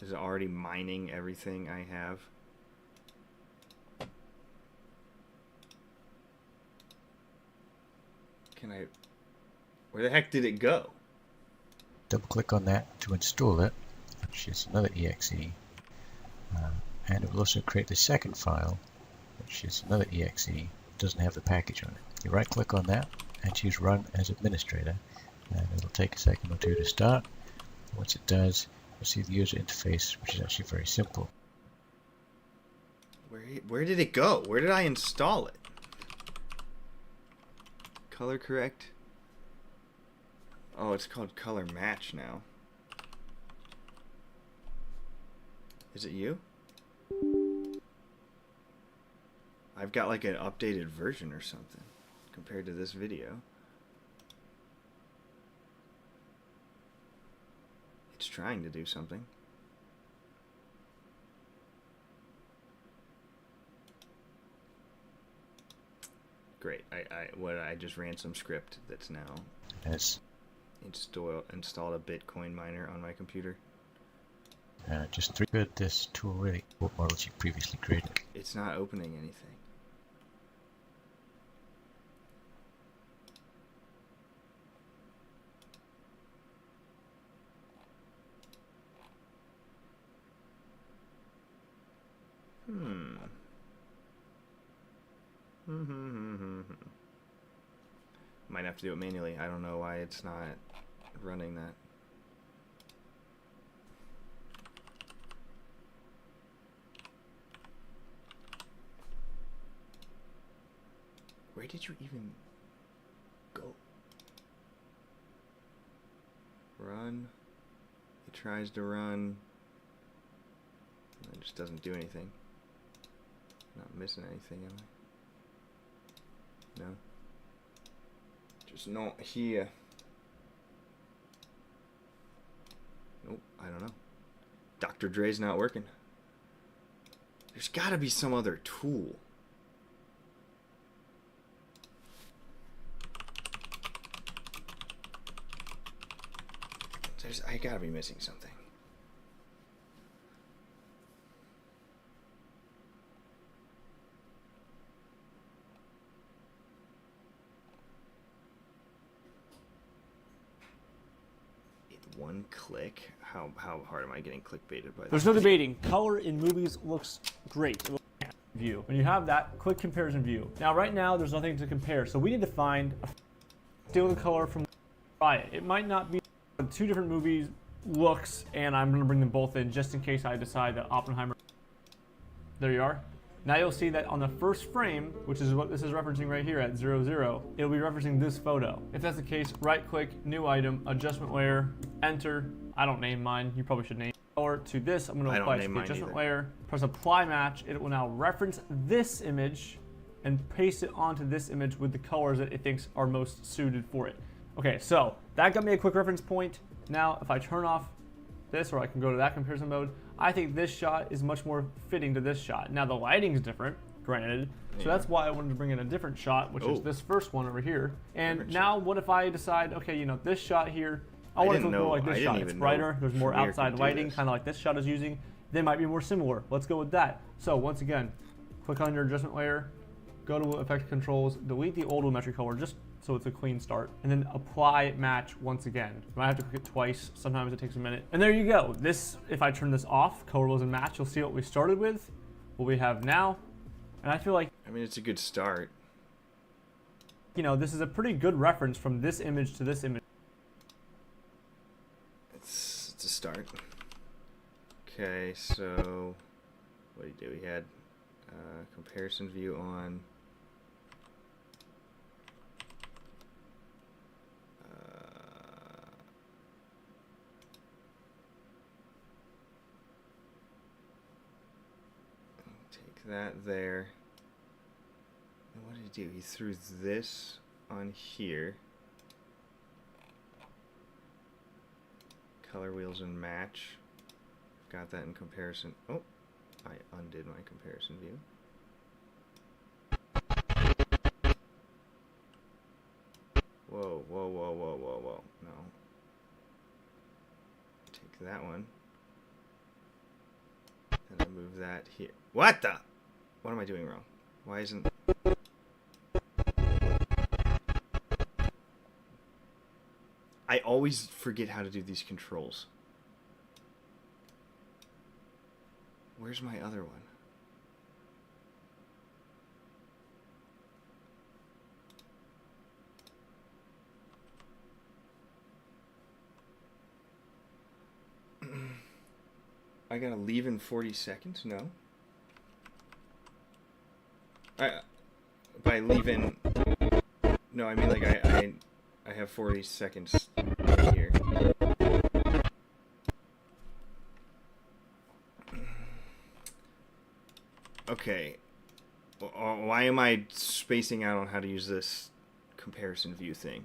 S1: Is it already mining everything I have? Where the heck did it go?
S7: Double click on that to install it, which is another exe, and it will also create the second file, which is another exe. It doesn't have the package on it. You right click on that and choose run as administrator, and it'll take a second or two to start. Once it does, you'll see the user interface, which is actually very simple.
S1: Where did it go? Where did I install it? Color correct? Oh, it's called color match now. Is it you? I've got like an updated version or something compared to this video. It's trying to do something. Great. I just ran some script that's now installed a Bitcoin miner on my computer.
S7: Just triggered this tool really what models you previously created.
S1: It's not opening anything. Might have to do it manually. I don't know why it's not running that. Where did you even go? Run. It tries to run. It just doesn't do anything. Not missing anything, am I? No. Just not here. Nope, I don't know. Dr. Dre's not working. There's gotta be some other tool. I gotta be missing something. One click? How hard am I getting clickbaited by that?
S8: There's no debating. Color in movies looks great. View. When you have that, quick comparison view. Now, right now, there's nothing to compare, so we need to find steal the color from Riot. It might not be two different movies looks, and I'm going to bring them both in just in case I decide that Oppenheimer. There you are. Now you'll see that on the first frame, which is what this is referencing right here at 00, it'll be referencing this photo. If that's the case, right click, new item, adjustment layer, enter. I don't name mine, you probably should name it. Or to this, I'm going to apply it to the adjustment layer, press apply match. It will now reference this image and paste it onto this image with the colors that it thinks are most suited for it. Okay, so that got me a quick reference point. Now, if I turn off this, or I can go to that comparison mode, I think this shot is much more fitting to this shot. Now the lighting is different, granted, so that's why I wanted to bring in a different shot, which is this first one over here. And now what if I decide, okay, you know, this shot here, I want it to look more like this shot. It's brighter, there's more outside lighting, kind of like this shot is using. They might be more similar. Let's go with that. So once again, click on your adjustment layer, go to effect controls, delete the old Lumetri color, just so it's a clean start, and then apply match once again. You might have to click it twice, sometimes it takes a minute. And there you go. This, if I turn this off, color wasn't match, you'll see what we started with, what we have now, and I feel like...
S1: I mean, it's a good start.
S8: you know, this is a pretty good reference from this image to this image.
S1: It's a start. Okay, so what did he do? He had comparison view on. Take that there. And what did he do? He threw this on here. Color wheels and match. Got that in comparison. Oh, I undid my comparison view. Whoa, whoa, whoa, whoa, whoa, whoa. No. Take that one. And I move that here. What the? What am I doing wrong? Why isn't... I always forget how to do these controls. Where's my other one? I gotta leave in 40 seconds? No. By leave in... No, I mean like I have 40 seconds right here. Okay. Why am I spacing out on how to use this comparison view thing?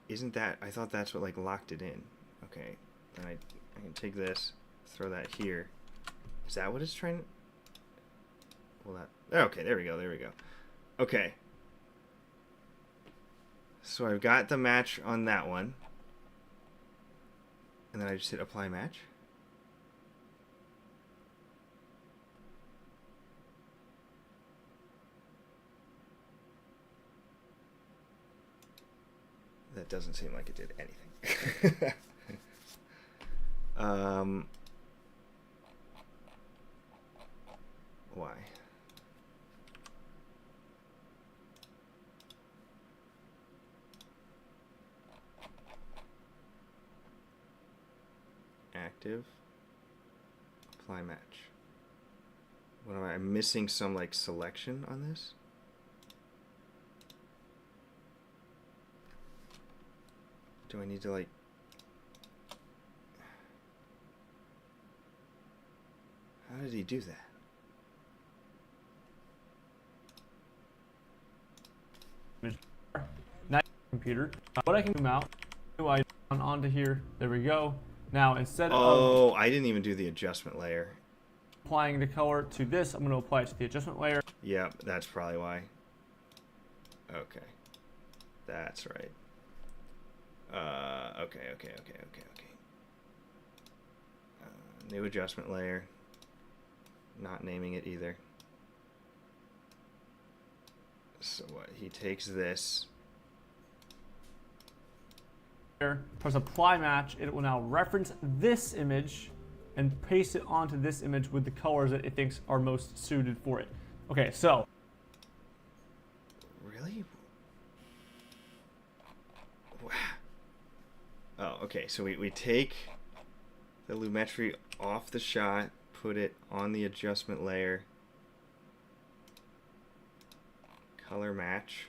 S1: Isn't that... I thought that's what like locked it in. Okay. Then I can take this, throw that here. Is that what it's trying to... Well, that... Okay, there we go, there we go. Okay. So I've got the match on that one. And then I just hit apply match. That doesn't seem like it did anything. Why? Active. Apply match. What am I missing? Some like selection on this? Do I need to like... How did he do that?
S8: Now computer. What I can zoom out, I onto here. There we go. Now instead of
S1: I didn't even do the adjustment layer.
S8: applying the color to this, I'm going to apply it to the adjustment layer.
S1: Yep, that's probably why. Okay, that's right. Okay. New adjustment layer. Not naming it either. So what? He takes this.
S8: Press apply match. It will now reference this image and paste it onto this image with the colors that it thinks are most suited for it. Okay, so.
S1: Really? Wow. Oh, okay. So we take the lumetri off the shot, put it on the adjustment layer, color match,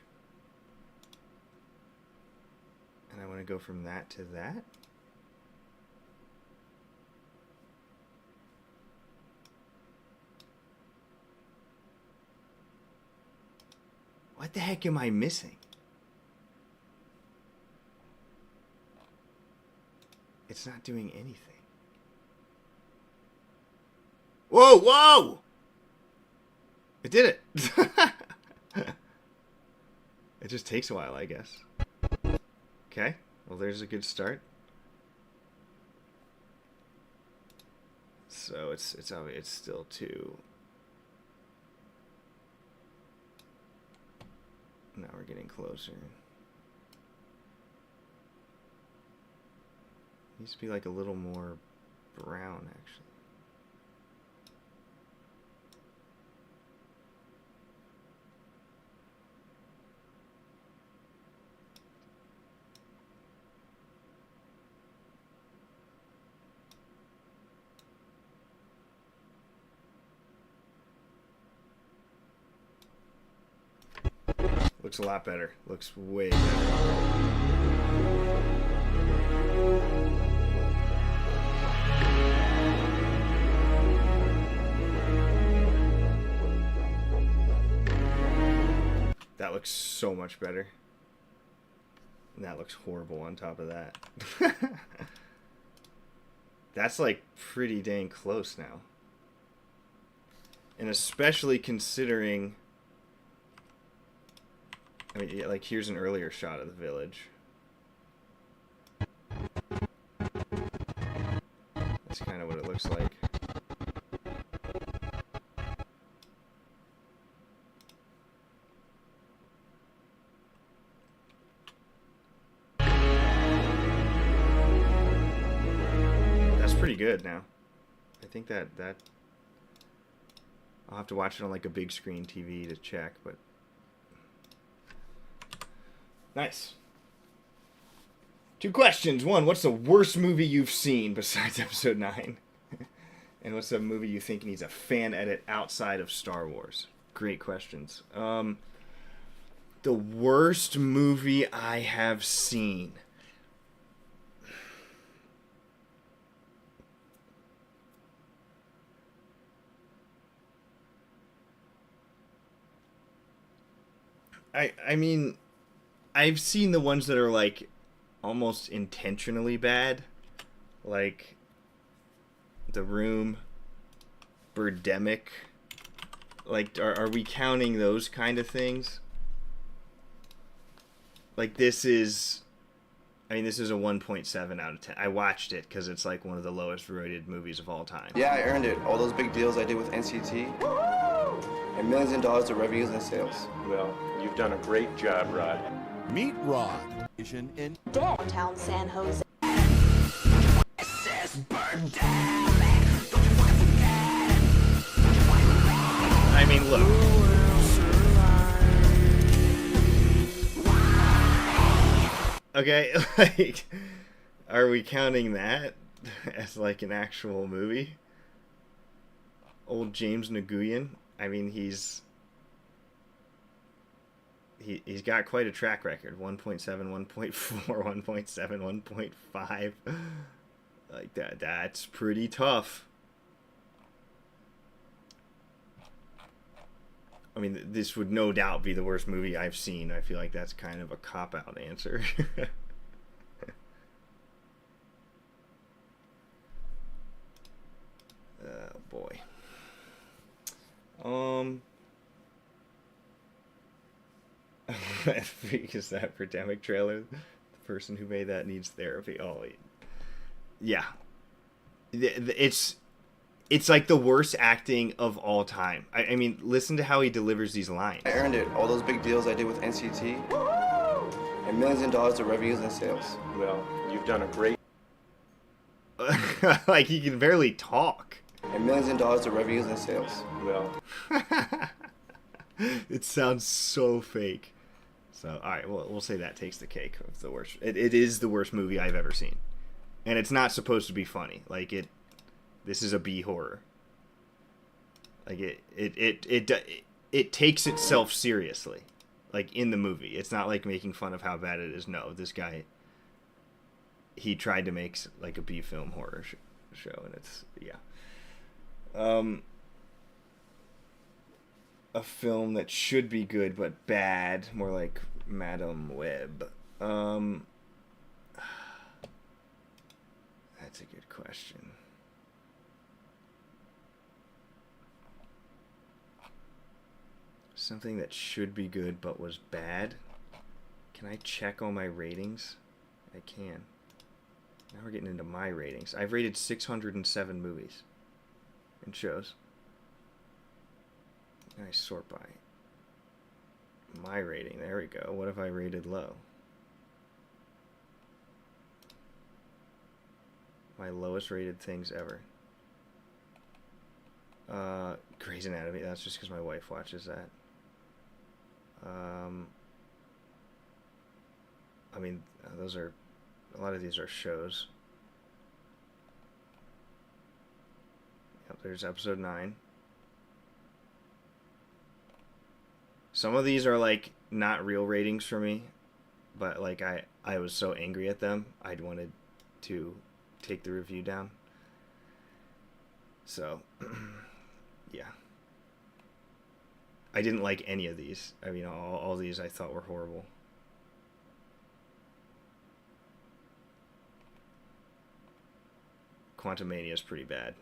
S1: and I want to go from that to that. What the heck am I missing? It's not doing anything. Whoa, whoa! It did it. It just takes a while, I guess. Okay, well there's a good start. So it's still 2. Now we're getting closer. Needs to be like a little more brown, actually. looks a lot better. Looks way better. That looks so much better. And that looks horrible on top of that. That's like pretty dang close now. And especially considering, I mean, yeah, like here's an earlier shot of the village. That's kind of what it looks like. That's pretty good now. I think that I'll have to watch it on like a big screen TV to check, but nice. 2 questions. 1, what's the worst movie you've seen besides Episode 9? And what's a movie you think needs a fan edit outside of Star Wars? Great questions. The worst movie I have seen. I mean, I've seen the ones that are like almost intentionally bad, like The Room, Birdemic. Like, are we counting those kind of things? Like, this is a 1.7 out of 10. I watched it because it's like one of the lowest rated movies of all time.
S9: Yeah, I earned it. All those big deals I did with NCT. And millions of dollars of revenues and sales.
S10: Well, you've done a great job, Rod.
S11: Meet Rod. In
S5: Downtown San Jose.
S1: I mean, look. Okay, like, are we counting that as like an actual movie? Old James Nguyen. I mean, he's got quite a track record. 1.7, 1.4, 1.7, 1.5. Like that's pretty tough. I mean, this would no doubt be the worst movie I've seen. I feel like that's kind of a cop-out answer. Oh boy. Because that Birdemic trailer, the person who made that needs therapy. Oh, yeah. It's like the worst acting of all time. I mean, listen to how he delivers these lines.
S9: I earned it. All those big deals I did with NCT. And millions of dollars of revenues and sales.
S10: Well, you've done a great...
S1: Like, he can barely talk.
S9: And millions of dollars of revenues and sales.
S10: Well...
S1: It sounds so fake. So, alright, well, we'll say that takes the cake of the worst. It is the worst movie I've ever seen. And it's not supposed to be funny. Like, this is a B horror. Like, it takes itself seriously. Like, in the movie. It's not like making fun of how bad it is. No, this guy, he tried to make like a B film horror show, and it's, yeah. A film that should be good but bad, more like Madam Web. That's a good question. Something that should be good but was bad. Can I check all my ratings? I can. Now we're getting into my ratings. I've rated 607 movies and shows. I sort by my rating. There we go. What have I rated low? My lowest rated things ever. Grey's Anatomy. That's just because my wife watches that. I mean, those are, a lot of these are shows. Yep, there's episode 9. Some of these are like not real ratings for me, but like I was so angry at them, I'd wanted to take the review down. So, yeah. I didn't like any of these. I mean, all these I thought were horrible. Quantumania is pretty bad.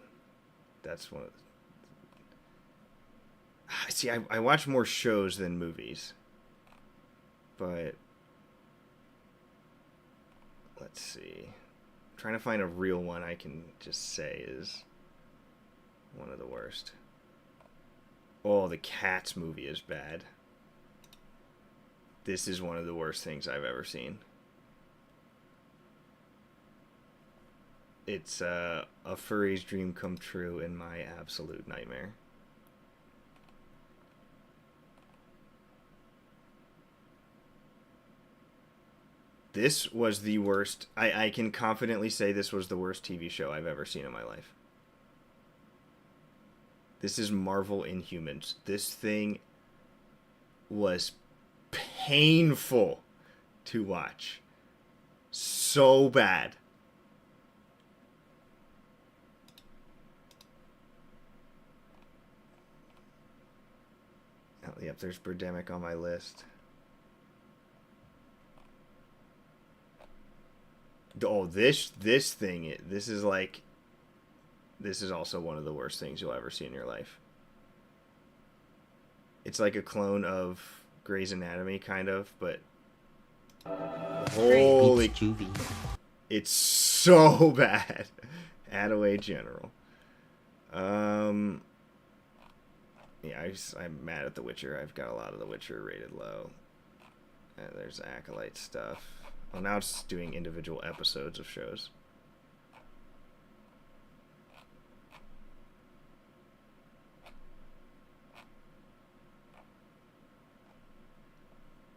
S1: That's one of the... See, I watch more shows than movies. But... let's see. I'm trying to find a real one I can just say is one of the worst. Oh, the Cats movie is bad. This is one of the worst things I've ever seen. It's a furry's dream come true and my absolute nightmare. This was the worst. I can confidently say this was the worst TV show I've ever seen in my life. This is Marvel Inhumans. This thing was painful to watch. So bad. Oh, yep, there's Birdemic on my list. Oh, this thing, this is like... This is also one of the worst things you'll ever see in your life. It's like a clone of Grey's Anatomy, kind of, but... Holy... It's so bad. Attaway General. Yeah, I'm mad at The Witcher. I've got a lot of The Witcher rated low. There's Acolyte stuff. Well, now it's doing individual episodes of shows.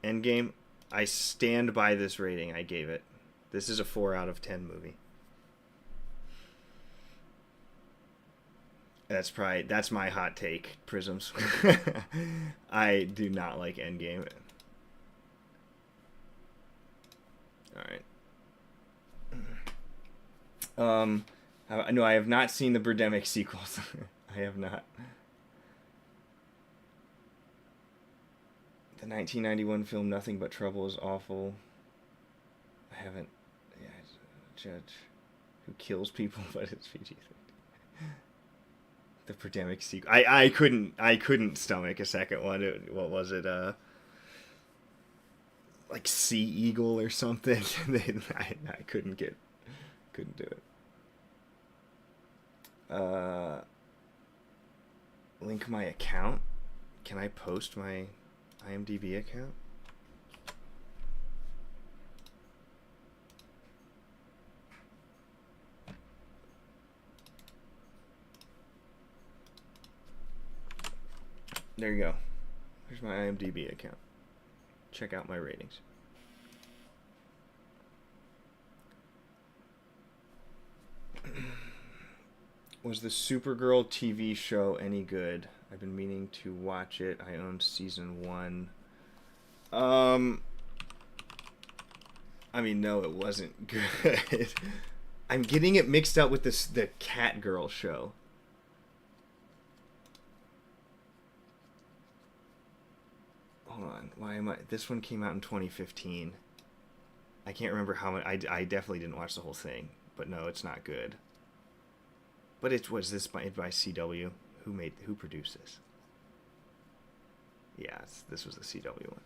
S1: Endgame, I stand by this rating I gave it. This is a 4 out of 10 movie. That's my hot take, Prisms. I do not like Endgame. Alright. No, I have not seen the Birdemic sequels. I have not. The 1991 film Nothing But Trouble is awful. I haven't... Yeah, judge who kills people, but it's PG-13. The Birdemic sequel. I couldn't stomach a second one. What was it? Like Sea Eagle or something. I couldn't do it. Link my account. Can I post my IMDb account? There you go. Here's my IMDb account. Check out my ratings. Was the Supergirl TV show any good? I've been meaning to watch it. I owned season 1. I mean, no, it wasn't good. I'm getting it mixed up with the Catgirl show. Hold on. Why am I... This one came out in 2015. I can't remember how much... I definitely didn't watch the whole thing. But no, it's not good. But was this by CW? Who produced this? Yeah, this was the CW one.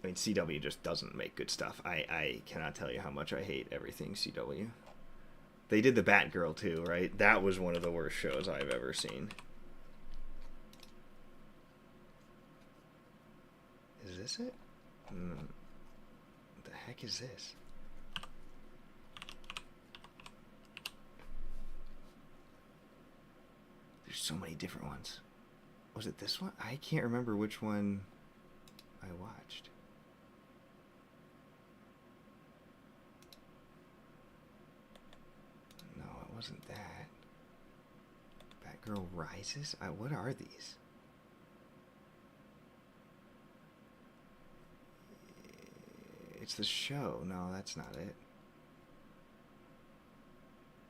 S1: I mean, CW just doesn't make good stuff. I cannot tell you how much I hate everything CW. They did the Batgirl too, right? That was one of the worst shows I've ever seen. Is this it? What the heck is this? There's so many different ones. Was it this one? I can't remember which one I watched. No, it wasn't that. Batgirl Rises? What are these? It's the show. No, that's not it.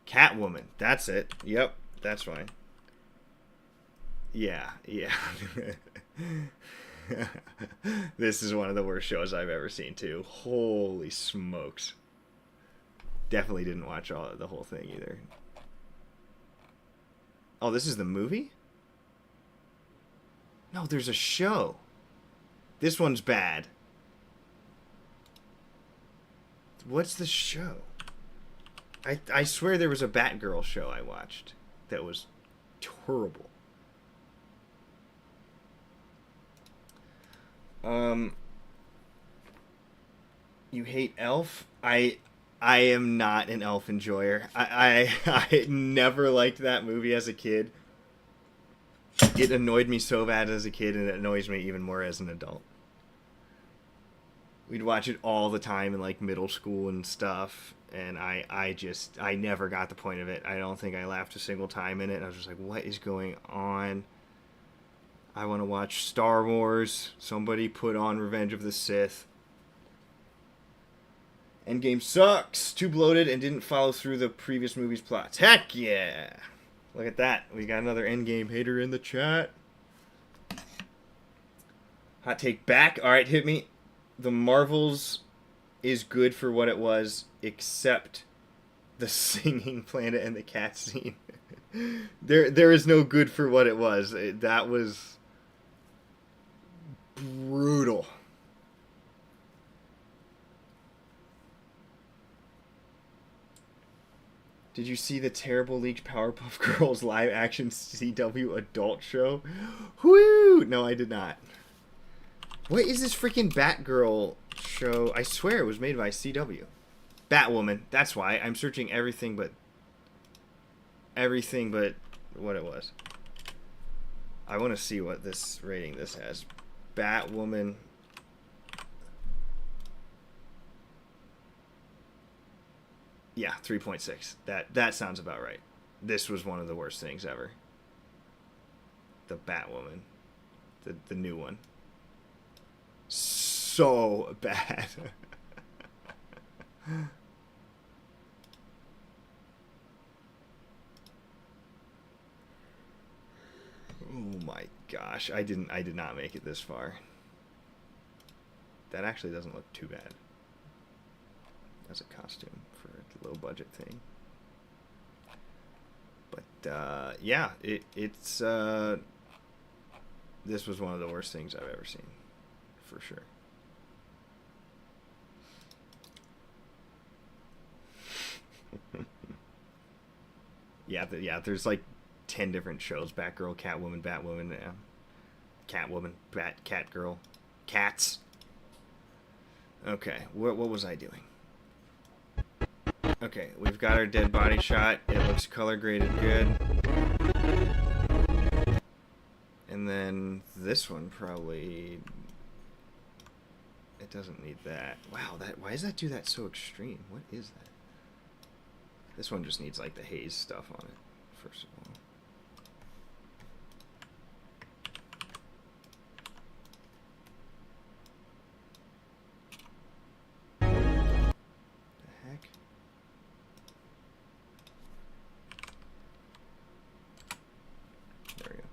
S1: Catwoman. That's it. Yep, that's fine. Yeah. This is one of the worst shows I've ever seen, too. Holy smokes. Definitely didn't watch the whole thing, either. Oh, this is the movie? No, there's a show. This one's bad. What's the show? I swear there was a Batgirl show I watched that was terrible. You hate Elf? I am not an Elf enjoyer. I never liked that movie as a kid. It annoyed me so bad as a kid, and it annoys me even more as an adult. We'd watch it all the time in like middle school and stuff, and I never got the point of it. I don't think I laughed a single time in it. I was just like, what is going on? I want to watch Star Wars. Somebody put on Revenge of the Sith. Endgame sucks. Too bloated and didn't follow through the previous movie's plots. Heck yeah! Look at that. We got another Endgame hater in the chat. Hot take back. Alright, hit me. The Marvels is good for what it was, except the singing planet and the cat scene. There is no good for what it was. That was brutal. Did you see the terrible leaked Powerpuff Girls live action CW adult show? Whoo! No, I did not. What is this freaking Batgirl show? I swear it was made by CW. Batwoman. That's why. I'm searching everything but what it was. I want to see what this rating this has. Batwoman. Yeah, 3.6. That sounds about right. This was one of the worst things ever. The Batwoman. The new one. So bad. Oh my gosh, I did not make it this far. That actually doesn't look too bad as a costume for a low budget thing. But yeah, it's this was one of the worst things I've ever seen, for sure. Yeah, there's like 10 different shows. Batgirl, Catwoman, Catwoman, Catgirl, Cats. Okay, what was I doing? Okay, we've got our dead body shot. It looks color graded good. And then this one probably... It doesn't need that. Wow, why does that do that so extreme? What is that? This one just needs like the haze stuff on it, first of all. The heck? There we go.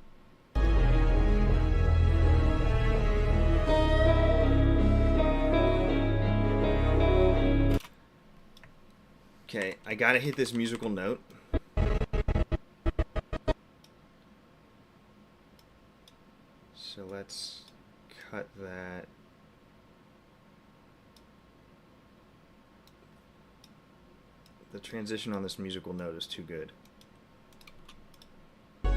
S1: Okay, I gotta hit this musical note. So let's cut that. The transition on this musical note is too good. No,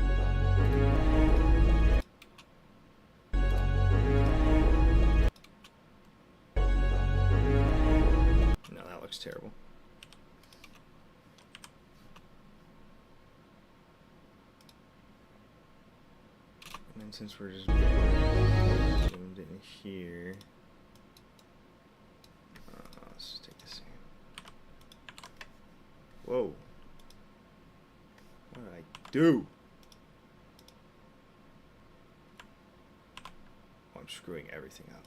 S1: that looks terrible. And since we're just zoomed in here, let's just take the same. Whoa. What did I do? Oh, I'm screwing everything up.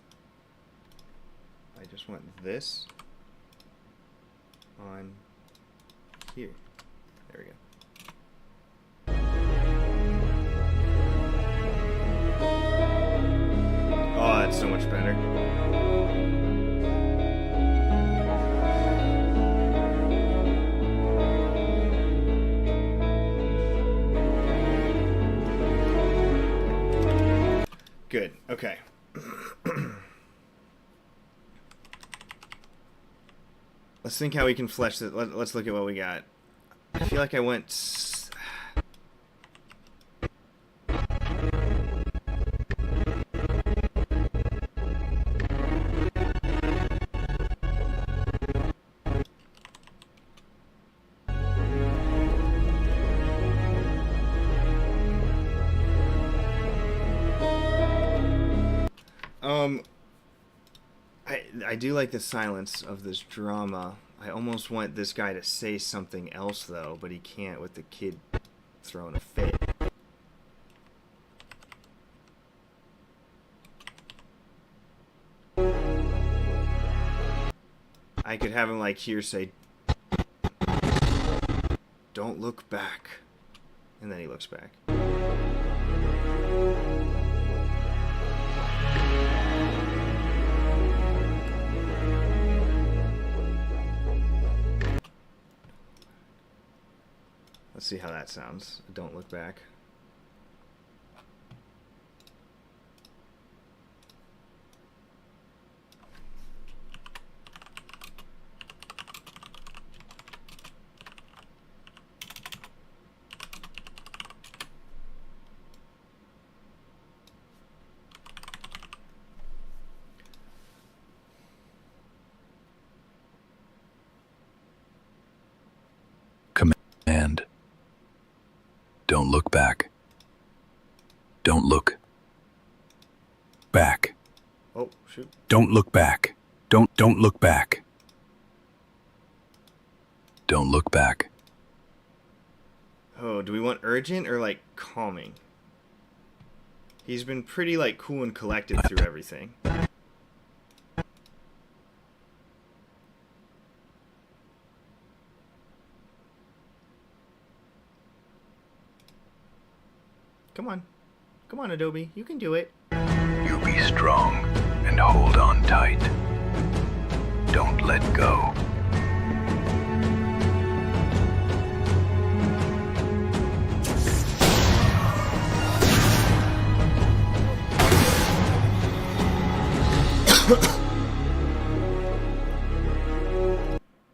S1: I just want this on here. There we go. Oh, that's so much better. Good. Okay. Let's think how we can flesh this. Let's look at what we got. I feel like I went... I do like the silence of this drama. I almost want this guy to say something else, though, but he can't with the kid throwing a fit. I could have him, like, here say, "Don't look back." And then he looks back. Let's see how that sounds. Don't look back.
S4: Command. Don't look back. Don't look back.
S1: Oh, shoot.
S4: Don't look back. Don't look back. Don't look back.
S1: Oh, do we want urgent or, like, calming? He's been pretty, like, cool and collected through everything. Come on. Come on, Adobe. You can do it.
S4: You be strong and hold on tight. Don't let go.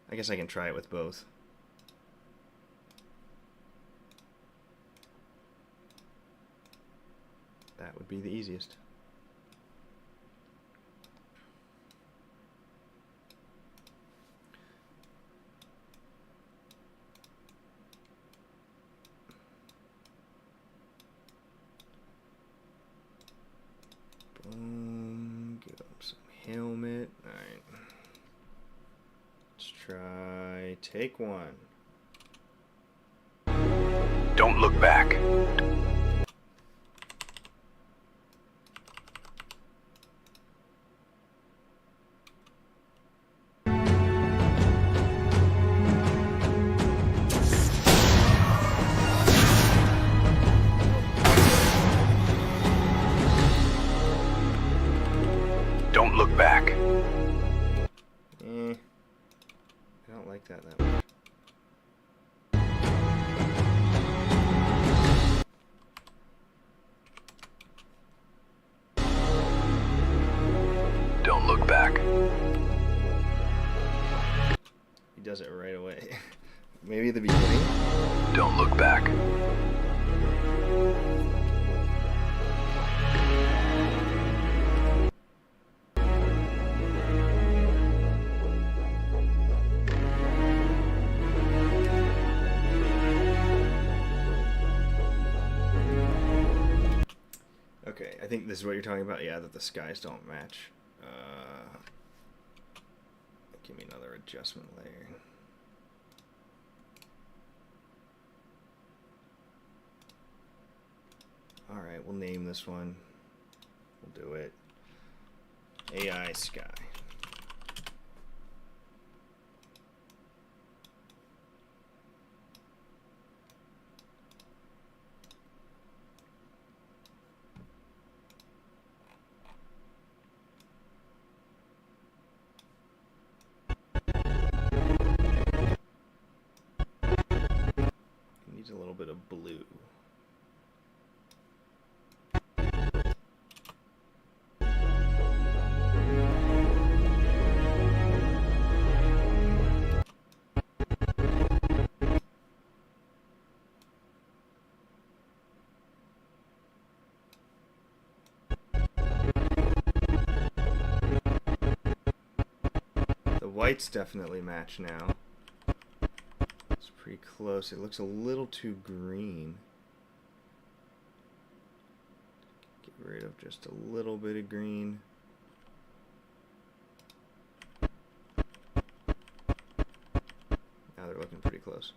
S1: I guess I can try it with both. That would be the easiest. Boom. Give him some helmet. Alright. Let's try take one.
S4: Don't look back. Don't look back.
S1: I don't like that much.
S4: Don't look back.
S1: He does it right away. Maybe at the beginning?
S4: Don't look back.
S1: Okay, I think this is what you're talking about. Yeah, that the skies don't match. Give me another adjustment layer. Alright, we'll name this one. We'll do it AI Sky. a little bit of blue. Whites definitely match now. It's pretty close. It looks a little too green. Get rid of just a little bit of green. Now they're looking pretty close.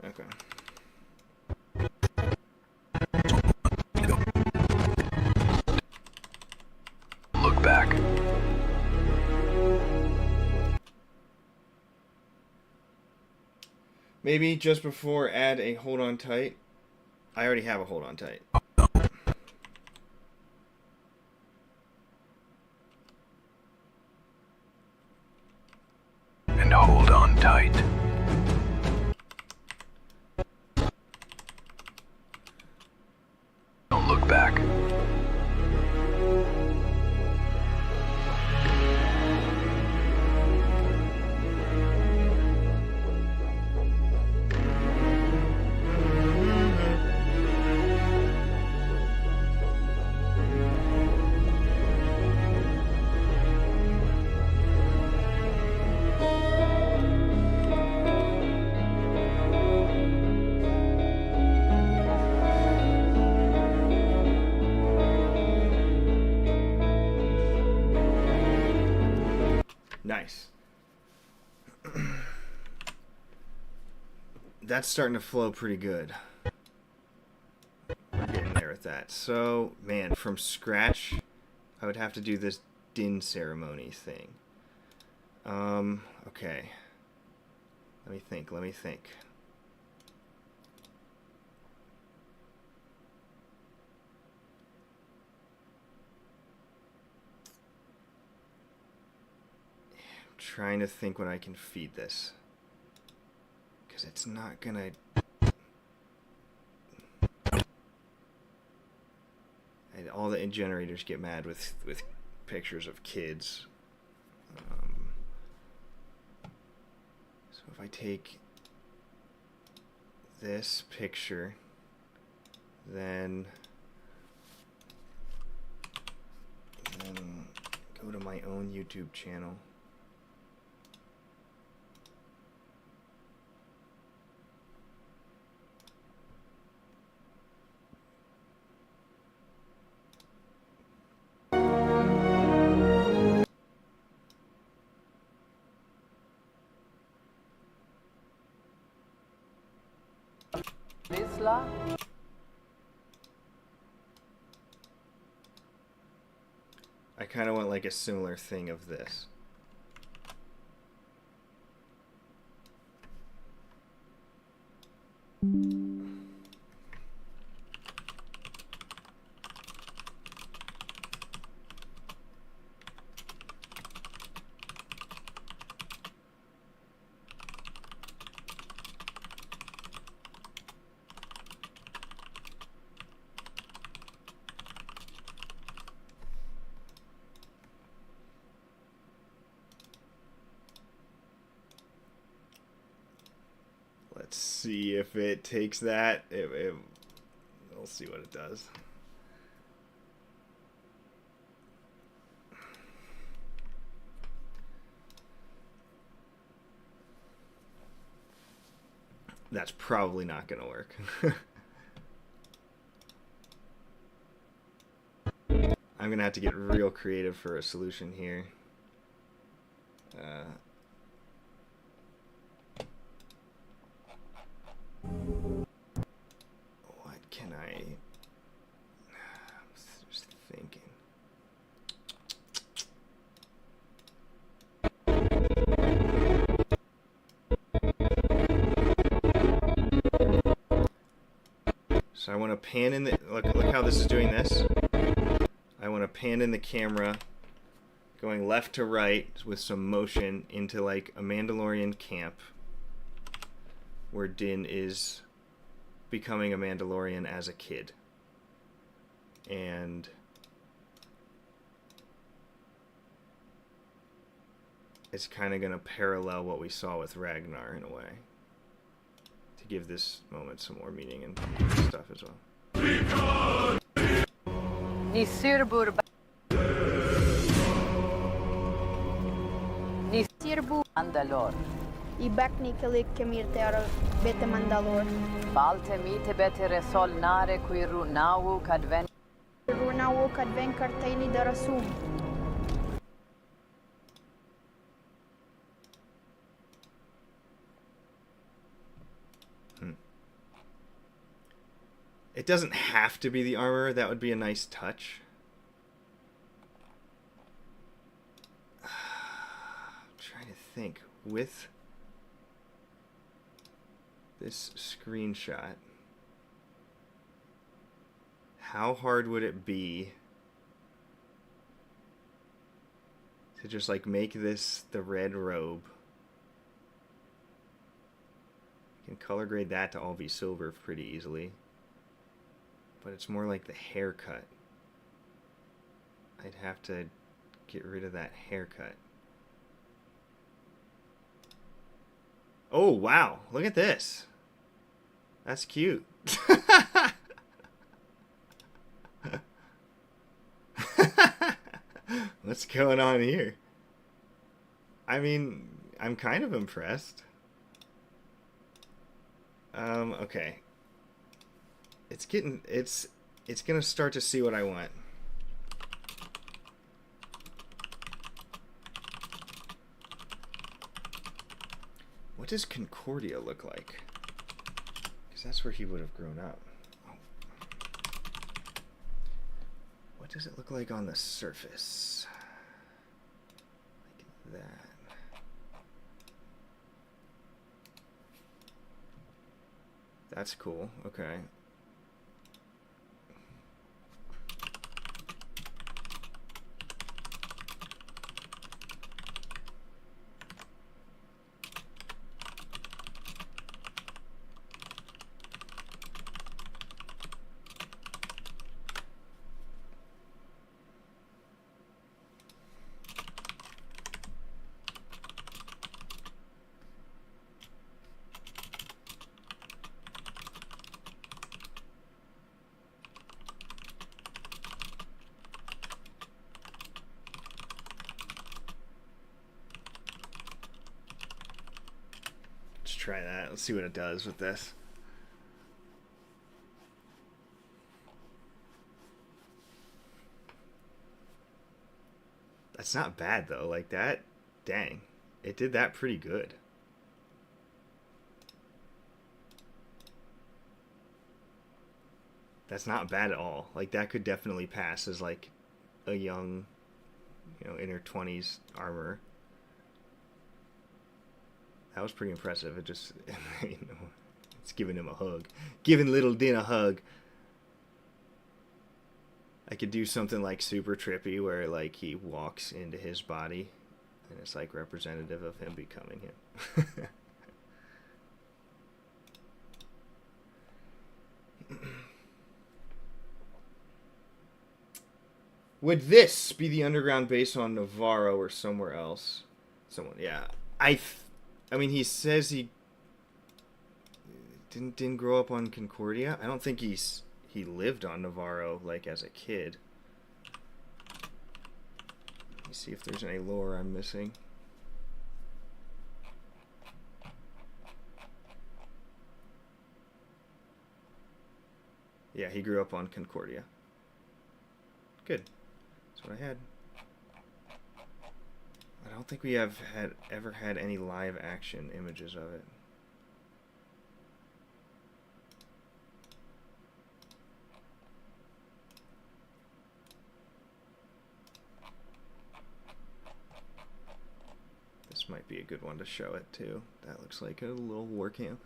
S1: Okay.
S4: Back.
S1: Maybe just before add a hold on tight. I already have a hold on tight.
S4: And hold on tight. Don't look back.
S1: Nice. That's starting to flow pretty good. We're getting there with that. So, man, from scratch, I would have to do this din ceremony thing. Okay. Let me think. Trying to think when I can feed this, because it's not gonna. And all the generators get mad with pictures of kids. So if I take this picture, then go to my own YouTube channel. I kind of want like a similar thing of this. Let's see if it takes that. We'll see what it does. That's probably not going to work. I'm going to have to get real creative for a solution here. What can I... I'm just thinking. So I want to pan in the... Look how this is doing this. I want to pan in the camera going left to right with some motion into like a Mandalorian camp where Din is becoming a Mandalorian as a kid. And it's kind of going to parallel what we saw with Ragnar in a way, to give this moment some more meaning and stuff as well.
S2: Mandalore.
S6: Ibak Nikalik Kemirter Bete Mandalore.
S2: Baltemite betere solnare qui runau kadven.
S6: Runau Kadven Kartaini Darasum.
S1: It doesn't have to be the armor. That would be a nice touch. I'm trying to think. With this screenshot, how hard would it be to just like make this the red robe? You can color grade that to all be silver pretty easily. But it's more like the haircut. I'd have to get rid of that haircut. Oh, wow. Look at this. That's cute. What's going on here? I mean, I'm kind of impressed. Okay. It's gonna start to see what I want. What does Concordia look like? Because that's where he would have grown up. Oh. What does it look like on the surface? Like that. That's cool. Okay. Try that. Let's see what it does with this. That's not bad though. Like that, dang. It did that pretty good. That's not bad at all. Like that could definitely pass as like a young, in her 20s armor. That was pretty impressive. It just, it's giving him a hug. Giving little Din a hug. I could do something like super trippy where like he walks into his body and it's like representative of him becoming him. Would this be the underground base on Navarro or somewhere else? Someone, yeah. I mean, he says he didn't grow up on Concordia. I don't think he lived on Navarro like as a kid. Let me see if there's any lore I'm missing. Yeah, he grew up on Concordia. Good. That's what I had. I don't think we have ever had any live action images of it. This might be a good one to show it too. That looks like a little war camp.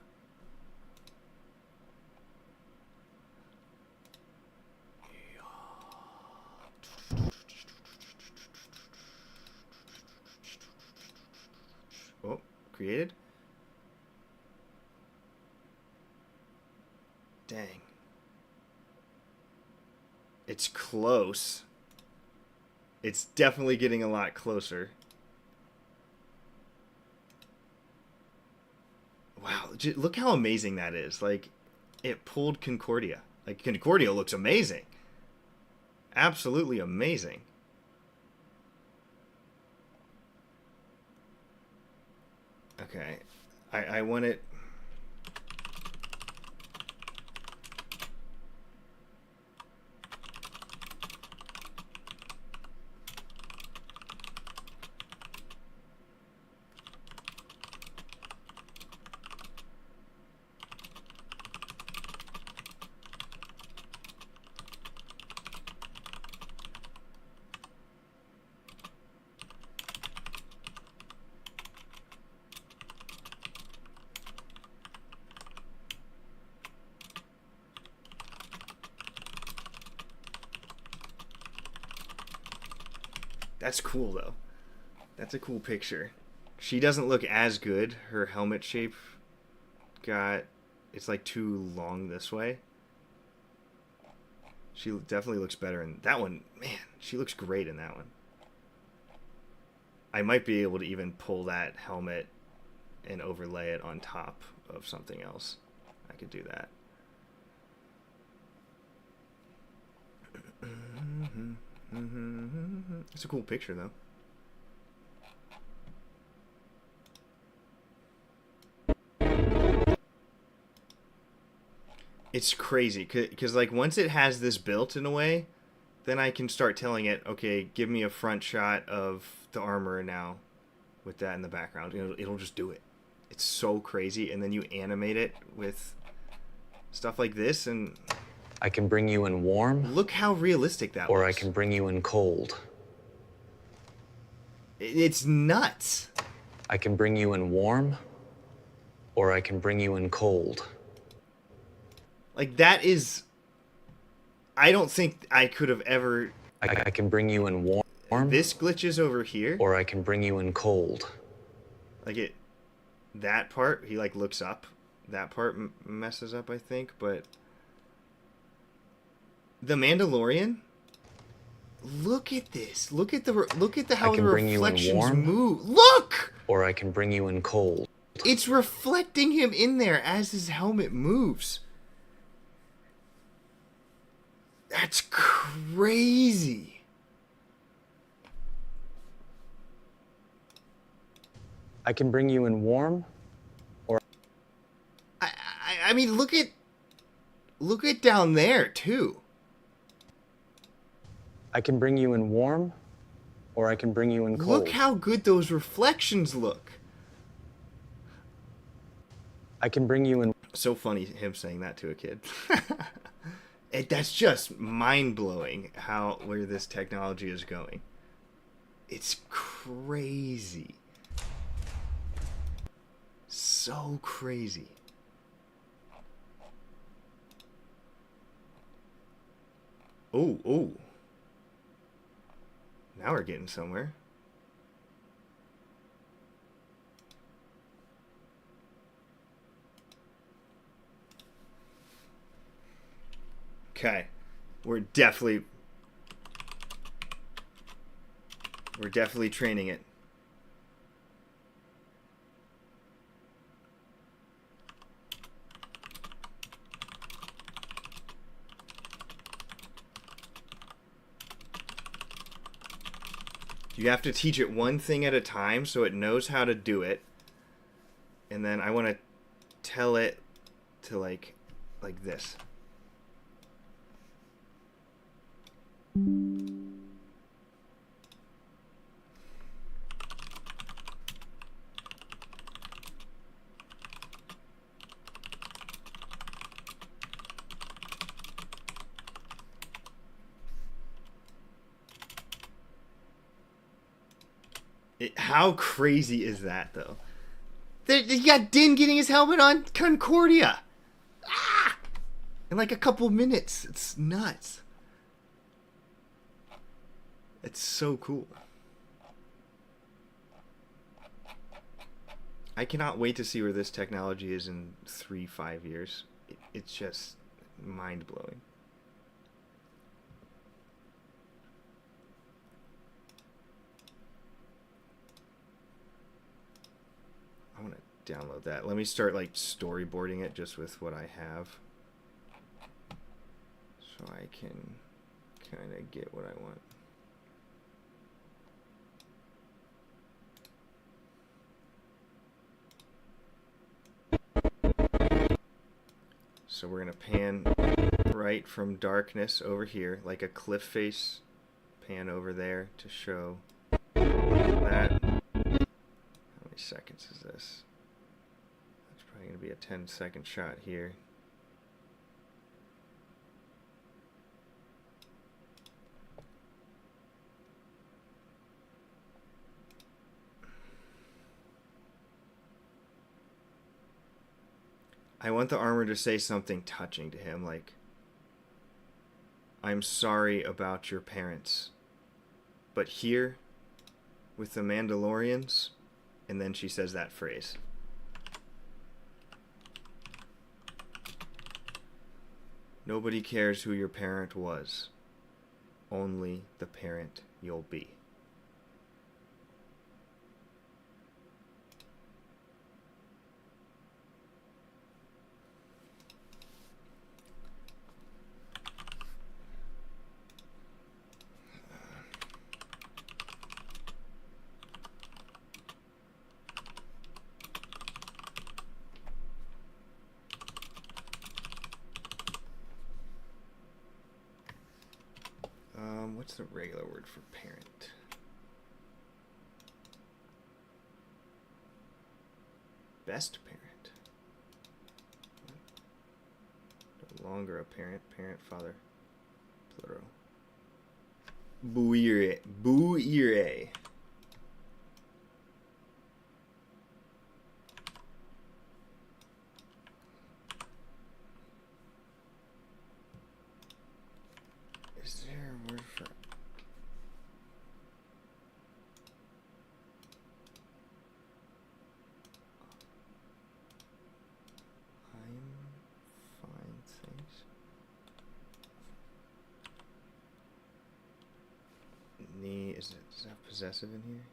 S1: created. Dang. It's close. It's definitely getting a lot closer. Wow, look how amazing that is. Like, it pulled Concordia. Like, Concordia looks amazing. Absolutely amazing. Okay. I want it... That's cool, though. That's a cool picture. She doesn't look as good. Her helmet shape it's like too long this way. She definitely looks better in that one. Man, she looks great in that one. I might be able to even pull that helmet and overlay it on top of something else. I could do that. It's a cool picture, though. It's crazy, because like once it has this built in a way, then I can start telling it, okay, give me a front shot of the armor now with that in the background. It'll just do it. It's so crazy, and then you animate it with stuff like this, and
S3: I can bring you in warm.
S1: Look how realistic that
S3: or
S1: looks.
S3: I can bring you in cold.
S1: It's nuts.
S3: I can bring you in warm, or I can bring you in cold.
S1: Like, that is... I don't think I could have ever...
S3: I can bring you in warm.
S1: This glitches over here.
S3: Or I can bring you in cold.
S1: Like, it... That part, he, like, looks up. That part messes up, I think, but... The Mandalorian? Look at this. Look at how the reflections move. Look!
S3: Or I can bring you in cold.
S1: It's reflecting him in there as his helmet moves. That's crazy.
S3: I can bring you in warm, or
S1: I mean, look at down there too.
S3: I can bring you in warm, or I can bring you in cold.
S1: Look how good those reflections look.
S3: I can bring you in...
S1: So funny him saying that to a kid. That's just mind-blowing where this technology is going. It's crazy. So crazy. Oh. Now we're getting somewhere. Okay. We're definitely training it. You have to teach it one thing at a time so it knows how to do it. And then I want to tell it to like this. How crazy is that, though? You got Din getting his helmet on Concordia. In like a couple minutes. It's nuts. It's so cool. I cannot wait to see where this technology is in 3-5 years. It's just mind-blowing. I want to download that. Let me start like storyboarding it just with what I have, so I can kind of get what I want. So we're going to pan right from darkness over here, like a cliff face, pan over there to show that. How many seconds is this? That's probably going to be a 10-second shot here. I want the armor to say something touching to him, like, I'm sorry about your parents, but here, with the Mandalorians, and then she says that phrase. Nobody cares who your parent was, only the parent you'll be. What's the regular word for parent? Best parent. No longer a parent. Parent, father. Plural. Buire. Buire. Is there a word for... Does it have possessive in here?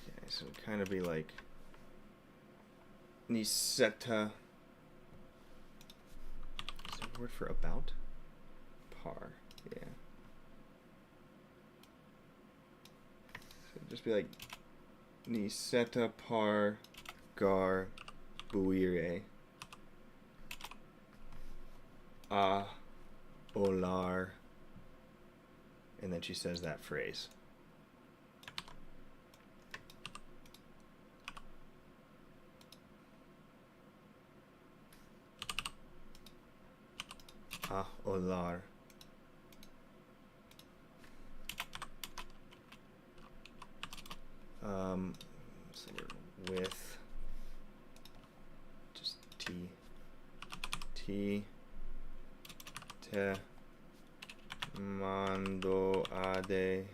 S1: Okay, so it'd kind of be like Niseta. Is there a word for about? Par, yeah. So it'd just be like Niseta par gar buire a olar, and then she says that phrase. A olar. What's the word? With just te mando ade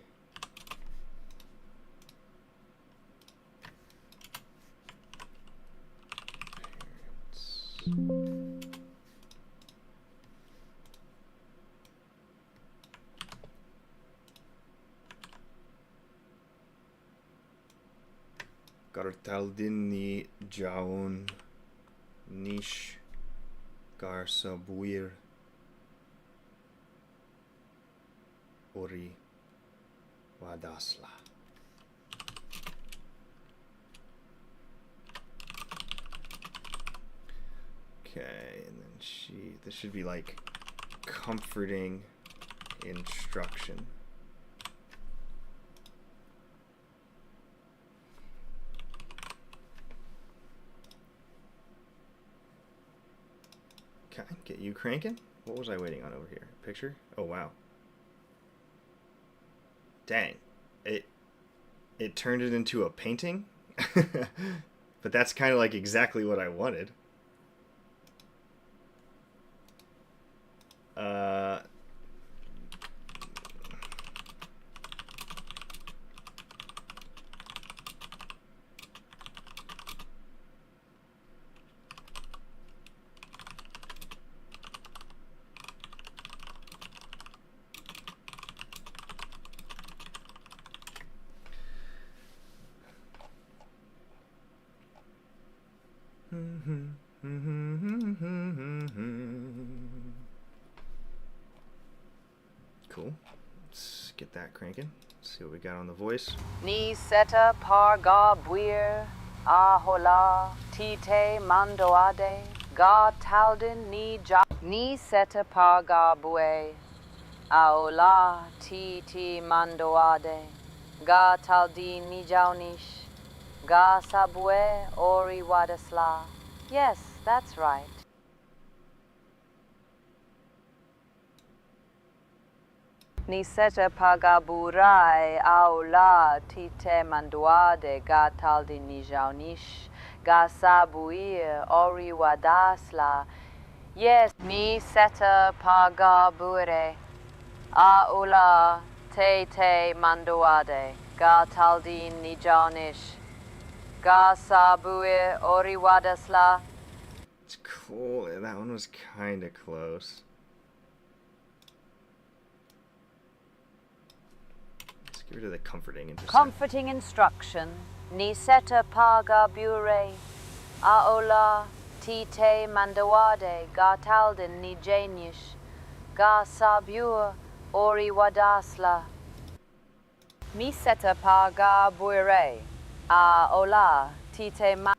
S1: parents. Gartaldini jaun nish garsabuir ori wadasla. Okay, and then this should be like comforting instruction. Okay, get you cranking. What was I waiting on over here? Picture? Oh wow. Dang. It turned it into a painting. But that's kind of like exactly what I wanted. Cool. Let's get that cranking. See what we got on the voice.
S2: Ni seta parga buir, ahola, tite mandoade, ga taldin ni ja. Ni seta parga bue, aola, titi mandoade, ga taldin ni jaunish, ga sabue ori wadasla. Yes, that's right. Ni seta pagaburai aula tite manduade gataldi ni jaunish gasabuir ori wadasla. Yes, ni seta pagabure aula te manduade gataldi ni jaunish gasabuir ori wadasla.
S1: It's cool. That one was kind of close. Get rid of the comforting.
S2: Comforting instruction. Ni seta paga bure. Aola tite mandawade ga talden ni janish. Ga sabur ori wadasla. Mi seta paga bure. Aola tite ma.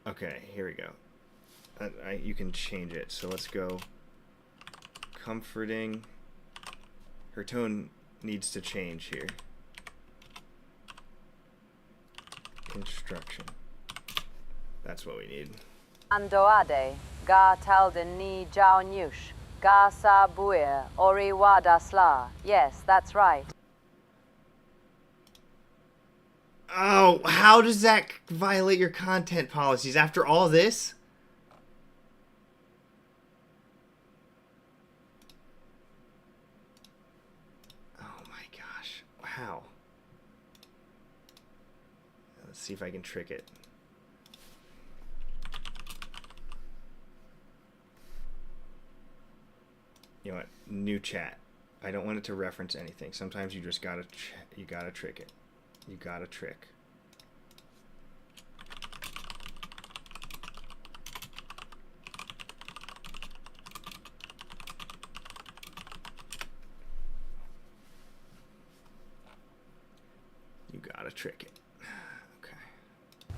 S1: Okay, here we go. You can change it. So let's go. Comforting. Her tone needs to change here. Instruction. That's what we need.
S2: Andoade, ga talden ni jaunish, ga sabuir, ori wadasla. Yes, that's right.
S1: Oh, how does that violate your content policies after all this? How? Let's see if I can trick it. You know what? New chat. I don't want it to reference anything. Sometimes you just gotta you gotta trick it. You gotta trick. You gotta trick it. Okay.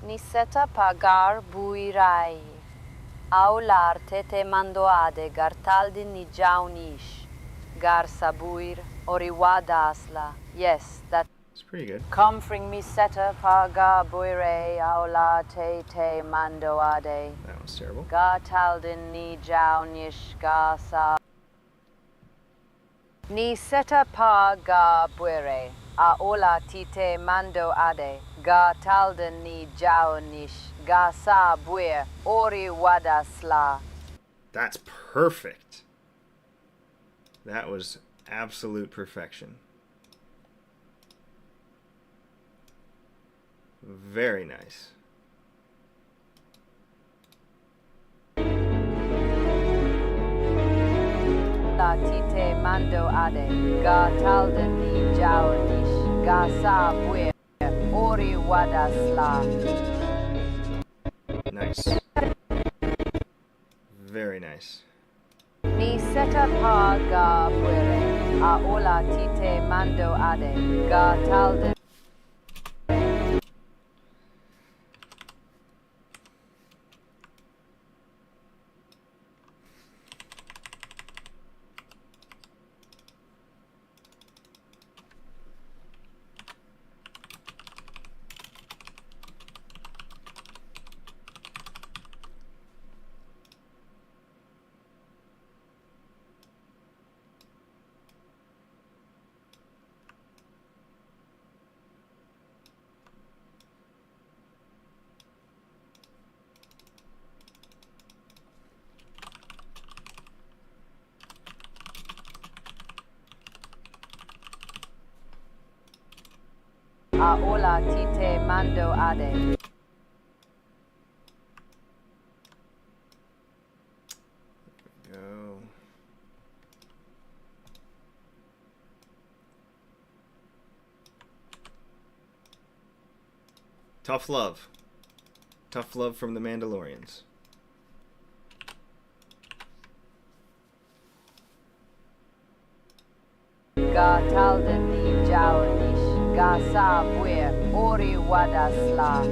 S2: Ni seta pagar buirai. Aular tete mandoade gartaldi ni jaunish. Gar sabuir oriwada asla. Yes, that's
S1: pretty good.
S2: Comfring mi seta paga buire aula tete mandoade.
S1: That was terrible.
S2: Gartaldin ni jaunish gasa. Ni seta paga buire. Aola tite mando ade, ga talden ni jaunish, ga sa buir, ori wadasla.
S1: That's perfect. That was absolute perfection. Very nice.
S2: La tite mando ade, ga talden ni jaunish, ga sa buir, ori wadasla.
S1: Nice. Very nice.
S2: Ni seta paga buire, aola tite mando ade, ga talden. Aola tite mando ade.
S1: Go. Tough love. Tough love from the Mandalorians.
S2: Ga talden ni jaunish. Ga sa buer. Ori wadasla.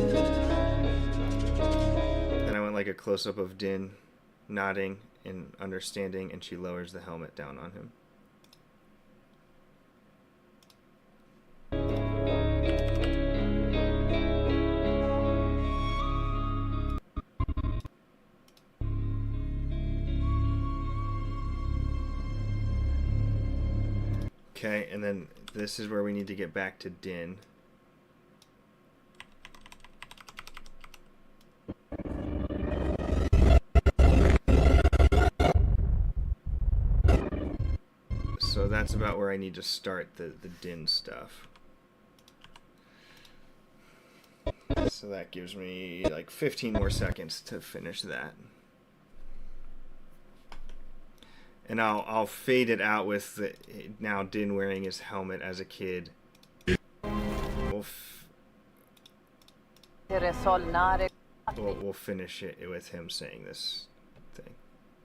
S1: Then I went like a close-up of Din nodding and understanding, and she lowers the helmet down on him. Okay, and then this is where we need to get back to Din. So that's about where I need to start the Din stuff. So that gives me like 15 more seconds to finish that. And I'll fade it out with the, now Din wearing his helmet as a kid. We'll finish it with him saying this thing.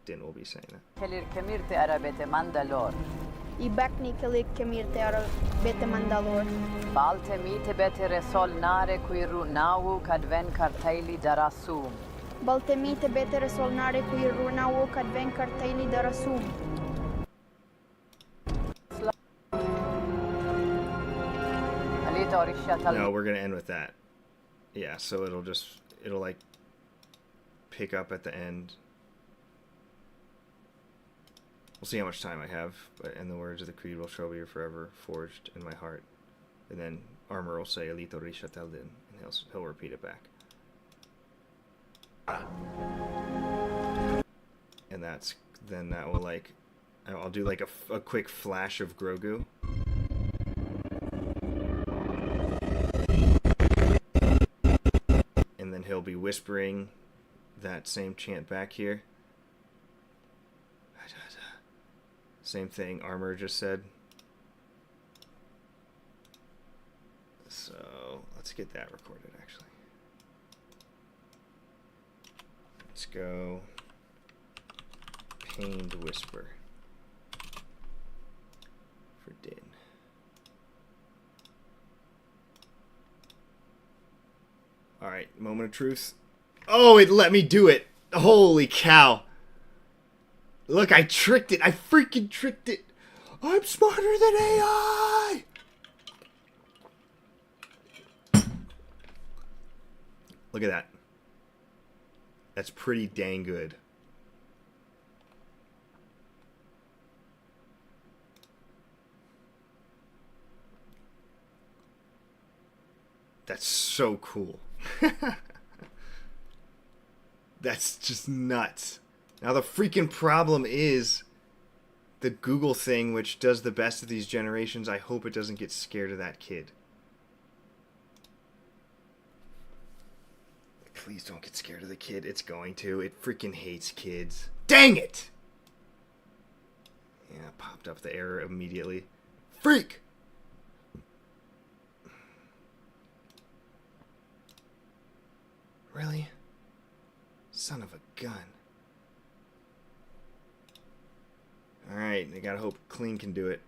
S1: Din will be saying that.
S6: I bekni kelik kemirte bete Mandalore.
S2: Balte mite bete resol nare qui runau kadven kartaili darasum.
S6: Baltemite bete resolnare qui runau kadven kartaili darasum.
S1: No, we're gonna end with that. Yeah, so it'll like pick up at the end. We'll see how much time I have, but in the words of the creed will show you're forever forged in my heart. And then Armor will say Alito Risha Taldin, and he'll repeat it back. And then that will like, I'll do like a quick flash of Grogu. And then he'll be whispering that same chant back here. Same thing Armor just said. So let's get that recorded actually. Let's go Pained Whisper for Din. Alright, moment of truth. Oh, it let me do it! Holy cow! Look, I tricked it! I freaking tricked it! I'm smarter than AI! Look at that. That's pretty dang good. That's so cool. That's just nuts. Now the freaking problem is the Google thing, which does the best of these generations. I hope it doesn't get scared of that kid. Please don't get scared of the kid. It's going to. It freaking hates kids. Dang it! Yeah, popped up the error immediately. Freak! Really? Son of a gun. Alright, I gotta hope Clean can do it.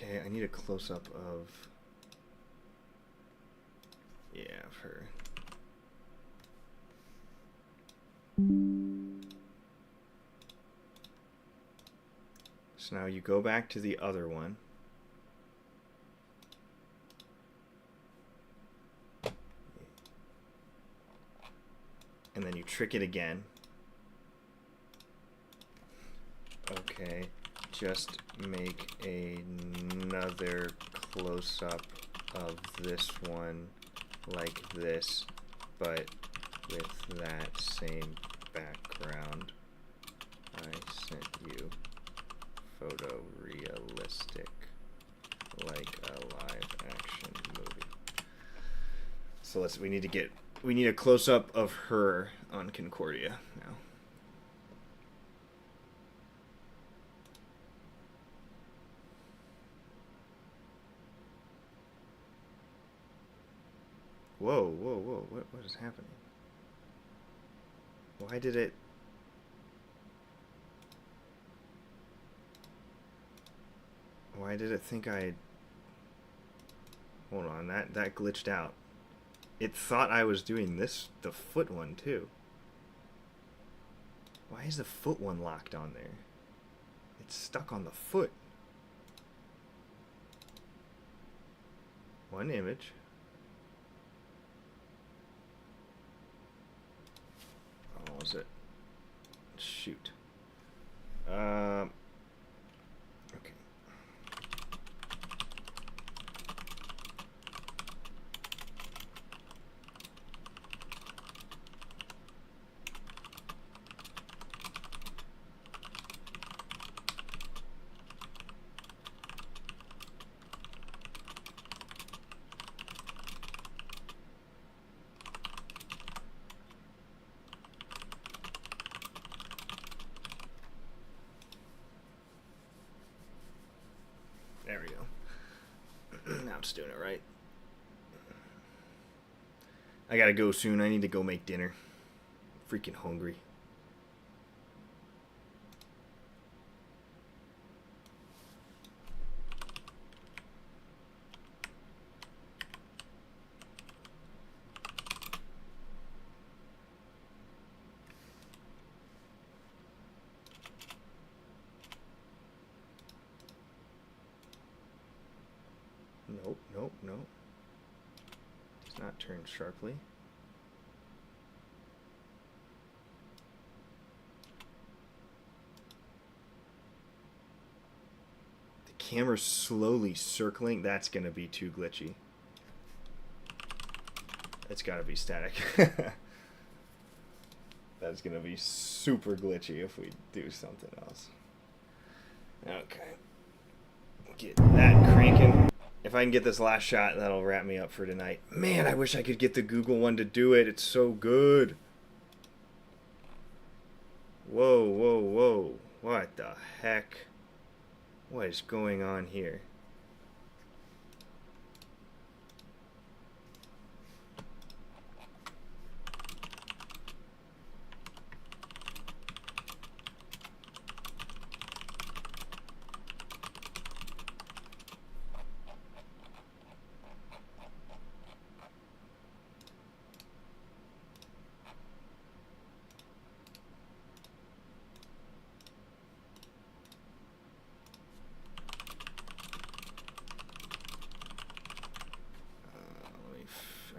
S1: Okay, I need a close-up of... Yeah, of her. So now you go back to the other one. And then you trick it again. Okay, just make another close-up of this one like this, but with that same background. I sent you photorealistic, like a live action movie. So we need a close-up of her on Concordia now. Whoa, whoa, whoa, what is happening? Why did it... Why did it think I... Hold on, that glitched out. It thought I was doing this, the foot one too. Why is the foot one locked on there? It's stuck on the foot. One image. Oh, was it? Shoot. Okay. There we go. Now it's doing it right. I gotta go soon. I need to go make dinner. Freaking hungry. Nope, nope, nope. Does not turn sharply. The camera's slowly circling. That's gonna be too glitchy. It's gotta be static. That's gonna be super glitchy if we do something else. Okay. Get that cranking. If I can get this last shot, that'll wrap me up for tonight. Man, I wish I could get the Google one to do it. It's so good. Whoa, whoa, whoa. What the heck? What is going on here?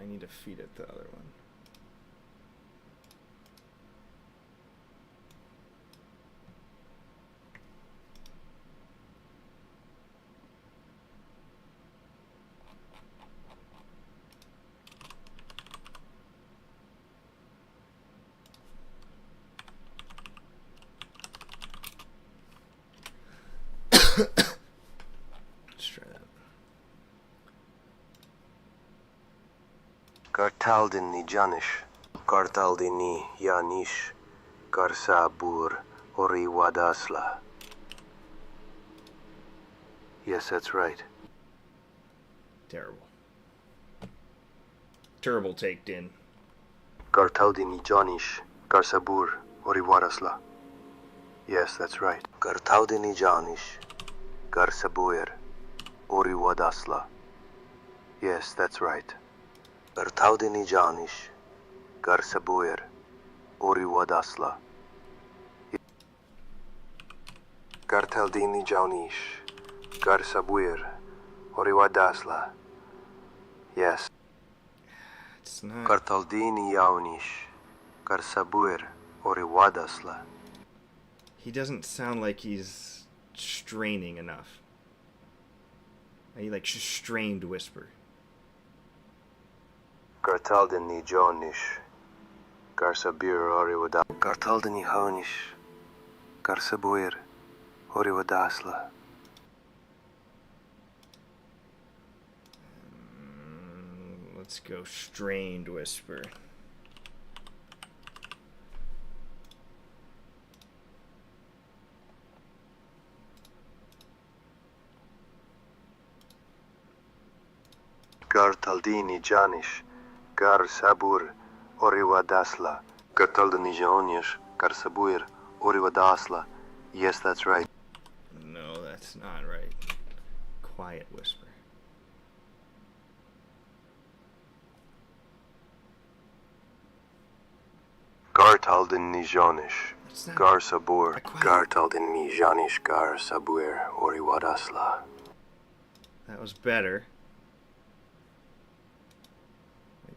S1: I need to feed it the other one. Let's try that.
S12: Kartaldini Janish, Kartaldini Yanish, Karsabur Ori Wadasla. Yes, that's right.
S1: Terrible. Terrible take, Din.
S12: Kartaldini Janish, Karsabur Ori Wadasla. Yes, that's right. Kartaldini Janish, Karsabuir Oriwadasla. Yes, that's right. Gartaudini Janish. Garsabuir. Oriwadasla. Gartaldini Jaunish. Garsabuir. Oriwadasla. Yes.
S1: It's not.
S12: Gartaldini Jaunish. Garsabuir. Oriwadasla.
S1: He doesn't sound like he's straining enough. He like strained whisper.
S12: Gartaldini Jaunish. Garsabir Oriwada. Gartaldini Jaunish. Garsabuir. Oriwadasla.
S1: Let's go strained whisper.
S12: Gartaldini Janish. Garsabur Oriwadasla. Gartaldini Jaunish. Garsabuir Oriwadasla. Yes, that's right.
S1: No, that's not right. Quiet whisper.
S12: Gartaldini Janish. Garsabur. Gartaldini Janish. Garsabuir Oriwadasla.
S1: That was better.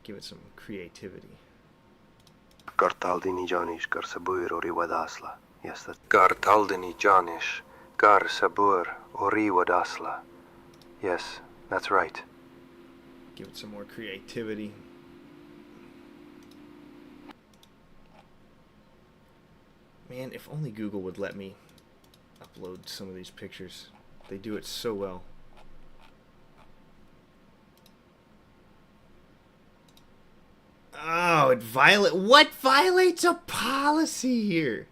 S1: Give it some creativity.
S12: Gartaldini Janish. Garsabur Oriwadasla. Yes, that's Gartaldini Janish. Garsabur Oriwadasla. Yes, that's right.
S1: Give it some more creativity. Man, if only Google would let me upload some of these pictures. They do it so well. Oh, what violates a policy here?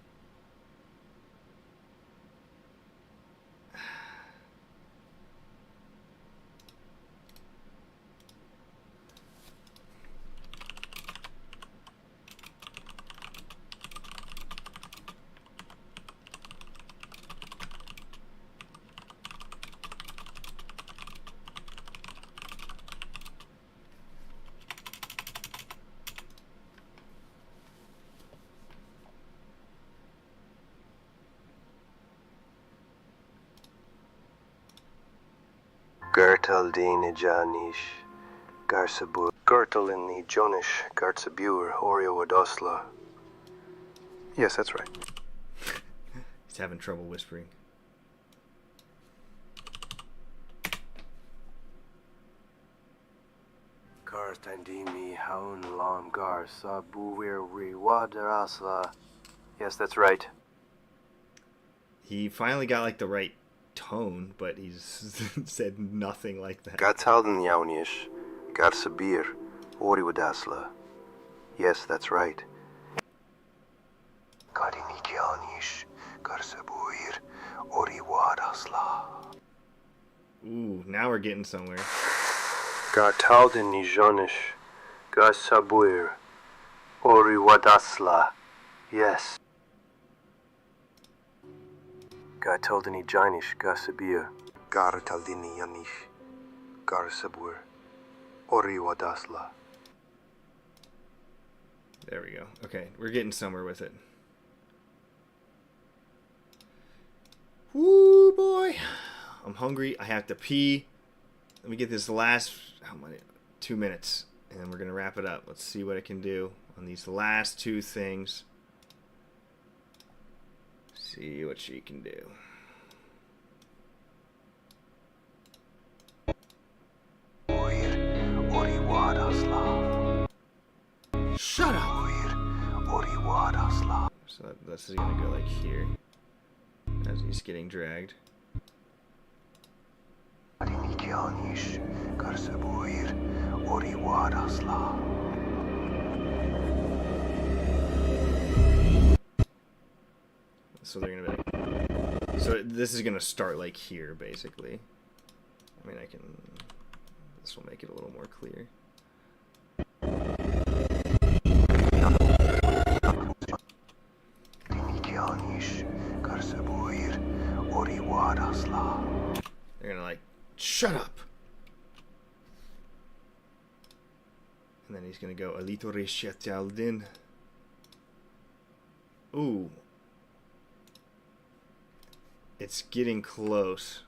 S12: Gartaldini Janish. Garsabur. Gartaldini Janish. Garsabur Oriwadasla. Yes, that's right.
S1: He's having trouble whispering.
S12: Gartandimi Haun Lam Garsabuir Oriwadasla. Yes, that's right.
S1: He finally got like the right tone, but he's said nothing like that.
S12: Gartaldini Jaunish. Garsabir Oriwadasla. Yes, that's right. Gartaldini Jaunish. Garsabuir Oriwadasla.
S1: Ooh, now we're getting somewhere.
S12: Gartaldini Jaunish. Garsabuir Oriwadasla. Yes. Gartaldini Jaunish. Garsabir. Gartaldini Jaunish. Garsabur Oriwadasla.
S1: There we go. Okay, we're getting somewhere with it. Woo, boy. I'm hungry. I have to pee. Let me get this last 2 minutes, and then we're going to wrap it up. Let's see what I can do on these last two things. See what she can do. Shut up! So this is going to go like here, as he's getting dragged. So they're gonna be like, so this is gonna start like here, basically. I mean, this will make it a little more clear. They're gonna like Shut up. And then he's going to go Alito Reshetaldin. Ooh. It's getting close.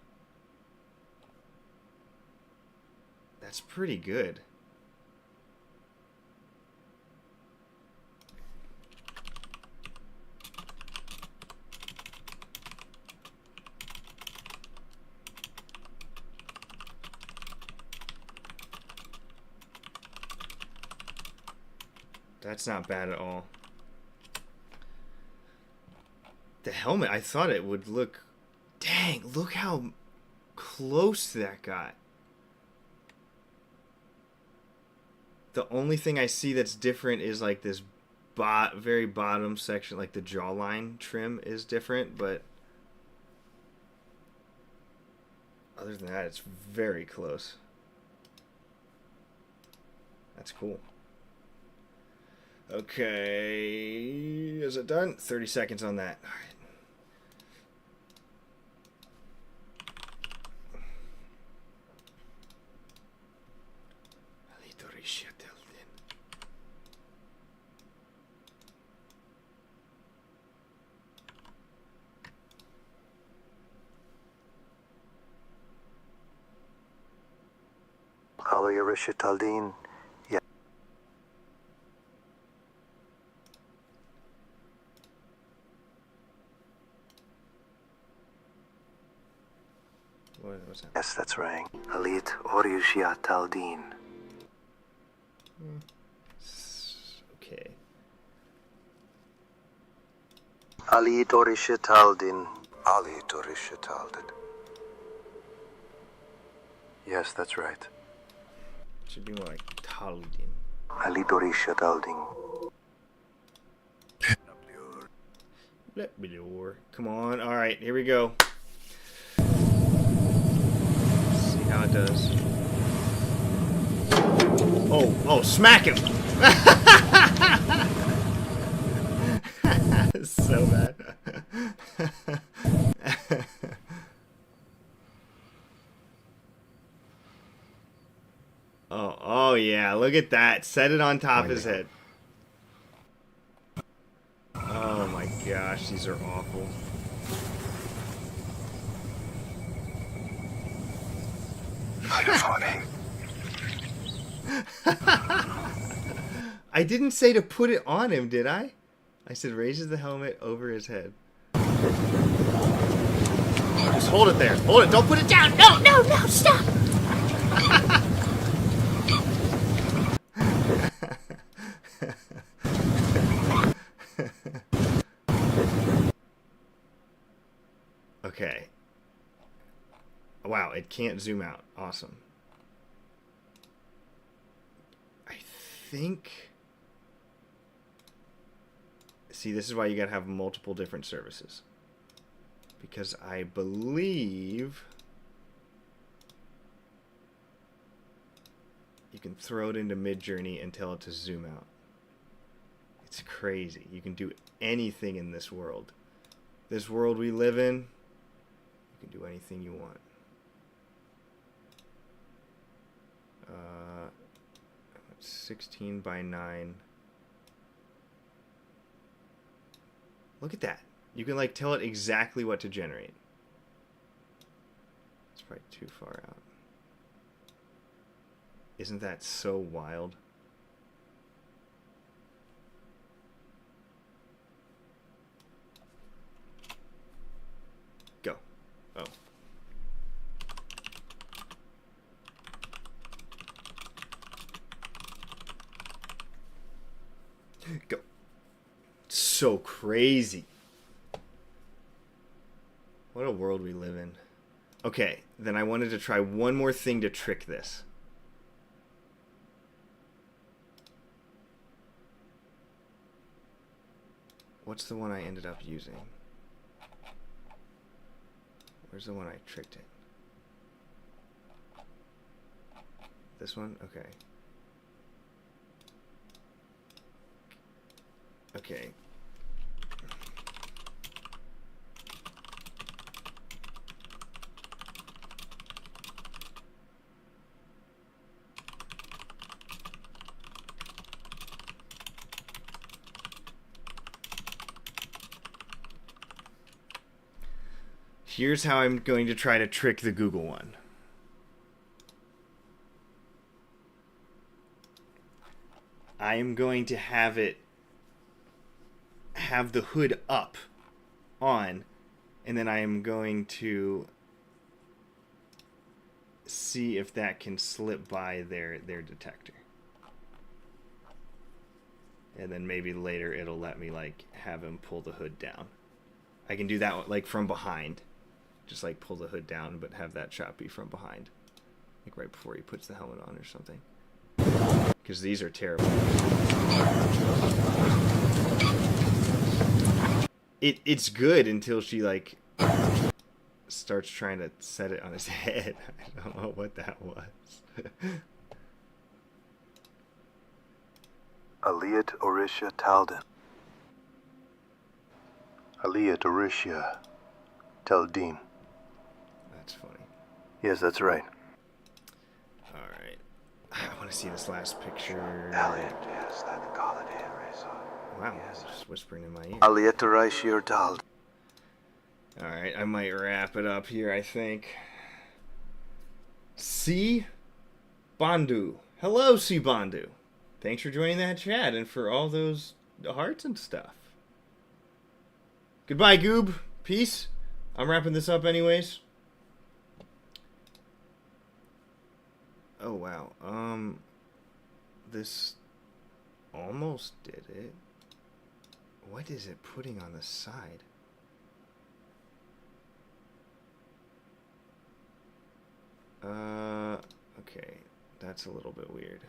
S1: That's pretty good. That's not bad at all. The helmet, I thought it would look... Dang, look how close that got. The only thing I see that's different is like this very bottom section, like the jawline trim is different, but other than that, it's very close. That's cool. Okay, is it done? 30 seconds on that. All right.
S12: Alia Rishitaldin. Yeah.
S1: What's that?
S12: Yes, that's right. Alit Oriushiataldin.
S1: Okay.
S12: Ali Dorishitaldin. Ali Dorishitaldin. Yes, that's right.
S1: Should be more like Taldin.
S12: Ali Dorishitaldin.
S1: Come on. All right, here we go. Let's see how it does. Oh, smack him! So bad. Oh yeah, look at that. Set it on top of his head. Oh my gosh, these are awful. I didn't say to put it on him, did I? I said raises the helmet over his head. Just hold it there. Hold it. Don't put it down. No, stop. Okay. Wow, it can't zoom out. Awesome. I think... See, this is why you gotta have multiple different services. Because I believe... you can throw it into mid-journey and tell it to zoom out. It's crazy. You can do anything in this world. This world we live in, you can do anything you want. 16 by 9. Look at that. You can like tell it exactly what to generate. It's probably too far out. Isn't that so wild? Go. Oh. Go. So crazy. What a world we live in. Okay, then I wanted to try one more thing to trick this. What's the one I ended up using? Where's the one I tricked it? This one? Okay. Okay. Here's how I'm going to try to trick the Google one. I am going to have the hood up on, and then I am going to see if that can slip by their detector. And then maybe later it'll let me like have him pull the hood down. I can do that like from behind. Just like pull the hood down but have that shot be from behind. Like right before he puts the helmet on or something. Because these are terrible. It's good until she like starts trying to set it on his head. I don't know what that was.
S12: Aliyat Orisha Taldan. Aliyat Orisha Taldin.
S1: That's funny.
S12: Yes, that's right.
S1: Alright. I want to see this last picture.
S12: Aliyat, yes, that call it here,
S1: wow, just whispering in my ear.
S12: Aliyat Orishir Tald.
S1: Alright, I might wrap it up here, I think. C. Bandu. Hello, C. Bandu. Thanks for joining that chat and for all those hearts and stuff. Goodbye, Goob. Peace. I'm wrapping this up anyways. Oh, wow. This almost did it. What is it putting on the side? Okay. That's a little bit weird.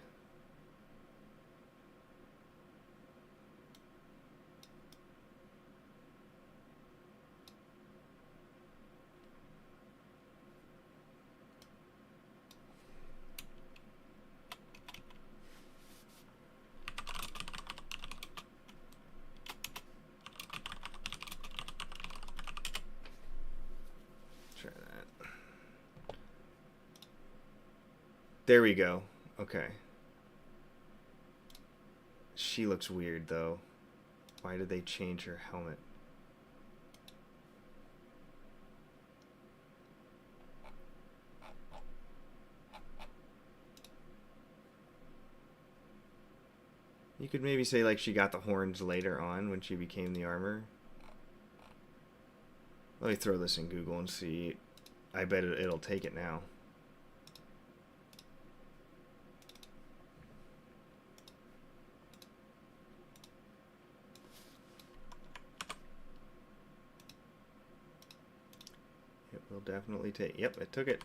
S1: There we go. Okay. She looks weird, though. Why did they change her helmet? You could maybe say, like, she got the horns later on when she became the armor. Let me throw this in Google and see. I bet it'll take it now. Will definitely take. Yep, it took it.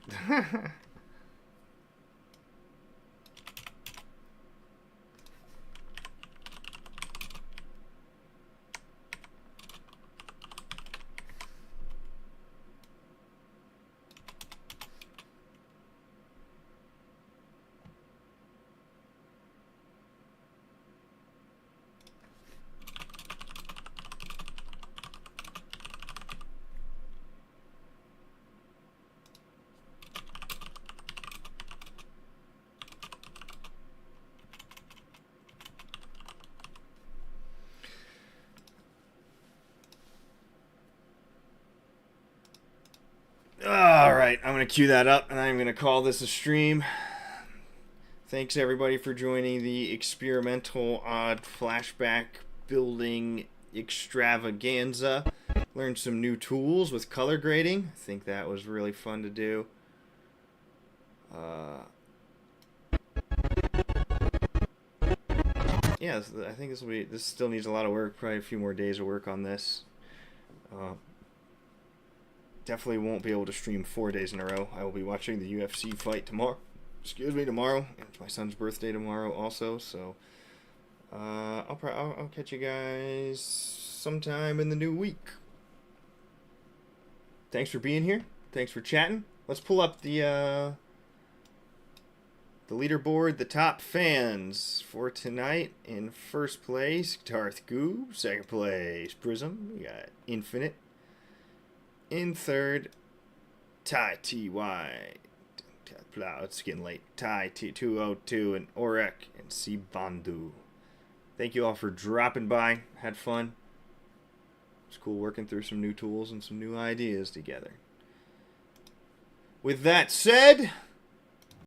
S1: Alright, I'm going to cue that up, and I'm going to call this a stream. Thanks, everybody, for joining the experimental odd flashback building extravaganza. Learned some new tools with color grading. I think that was really fun to do. Yeah, I think this still needs a lot of work. Probably a few more days of work on this. Definitely won't be able to stream 4 days in a row. I will be watching the UFC fight tomorrow. Tomorrow. It's my son's birthday tomorrow also, so I'll catch you guys sometime in the new week. Thanks for being here. Thanks for chatting. Let's pull up the leaderboard. The top fans for tonight. In first place, Darth Goob. Second place, Prism. We got Infinite. In third, Ty TY. It's getting late. Ty T202 and Orek and C Bandu. Thank you all for dropping by. Had fun. It's cool working through some new tools and some new ideas together. With that said,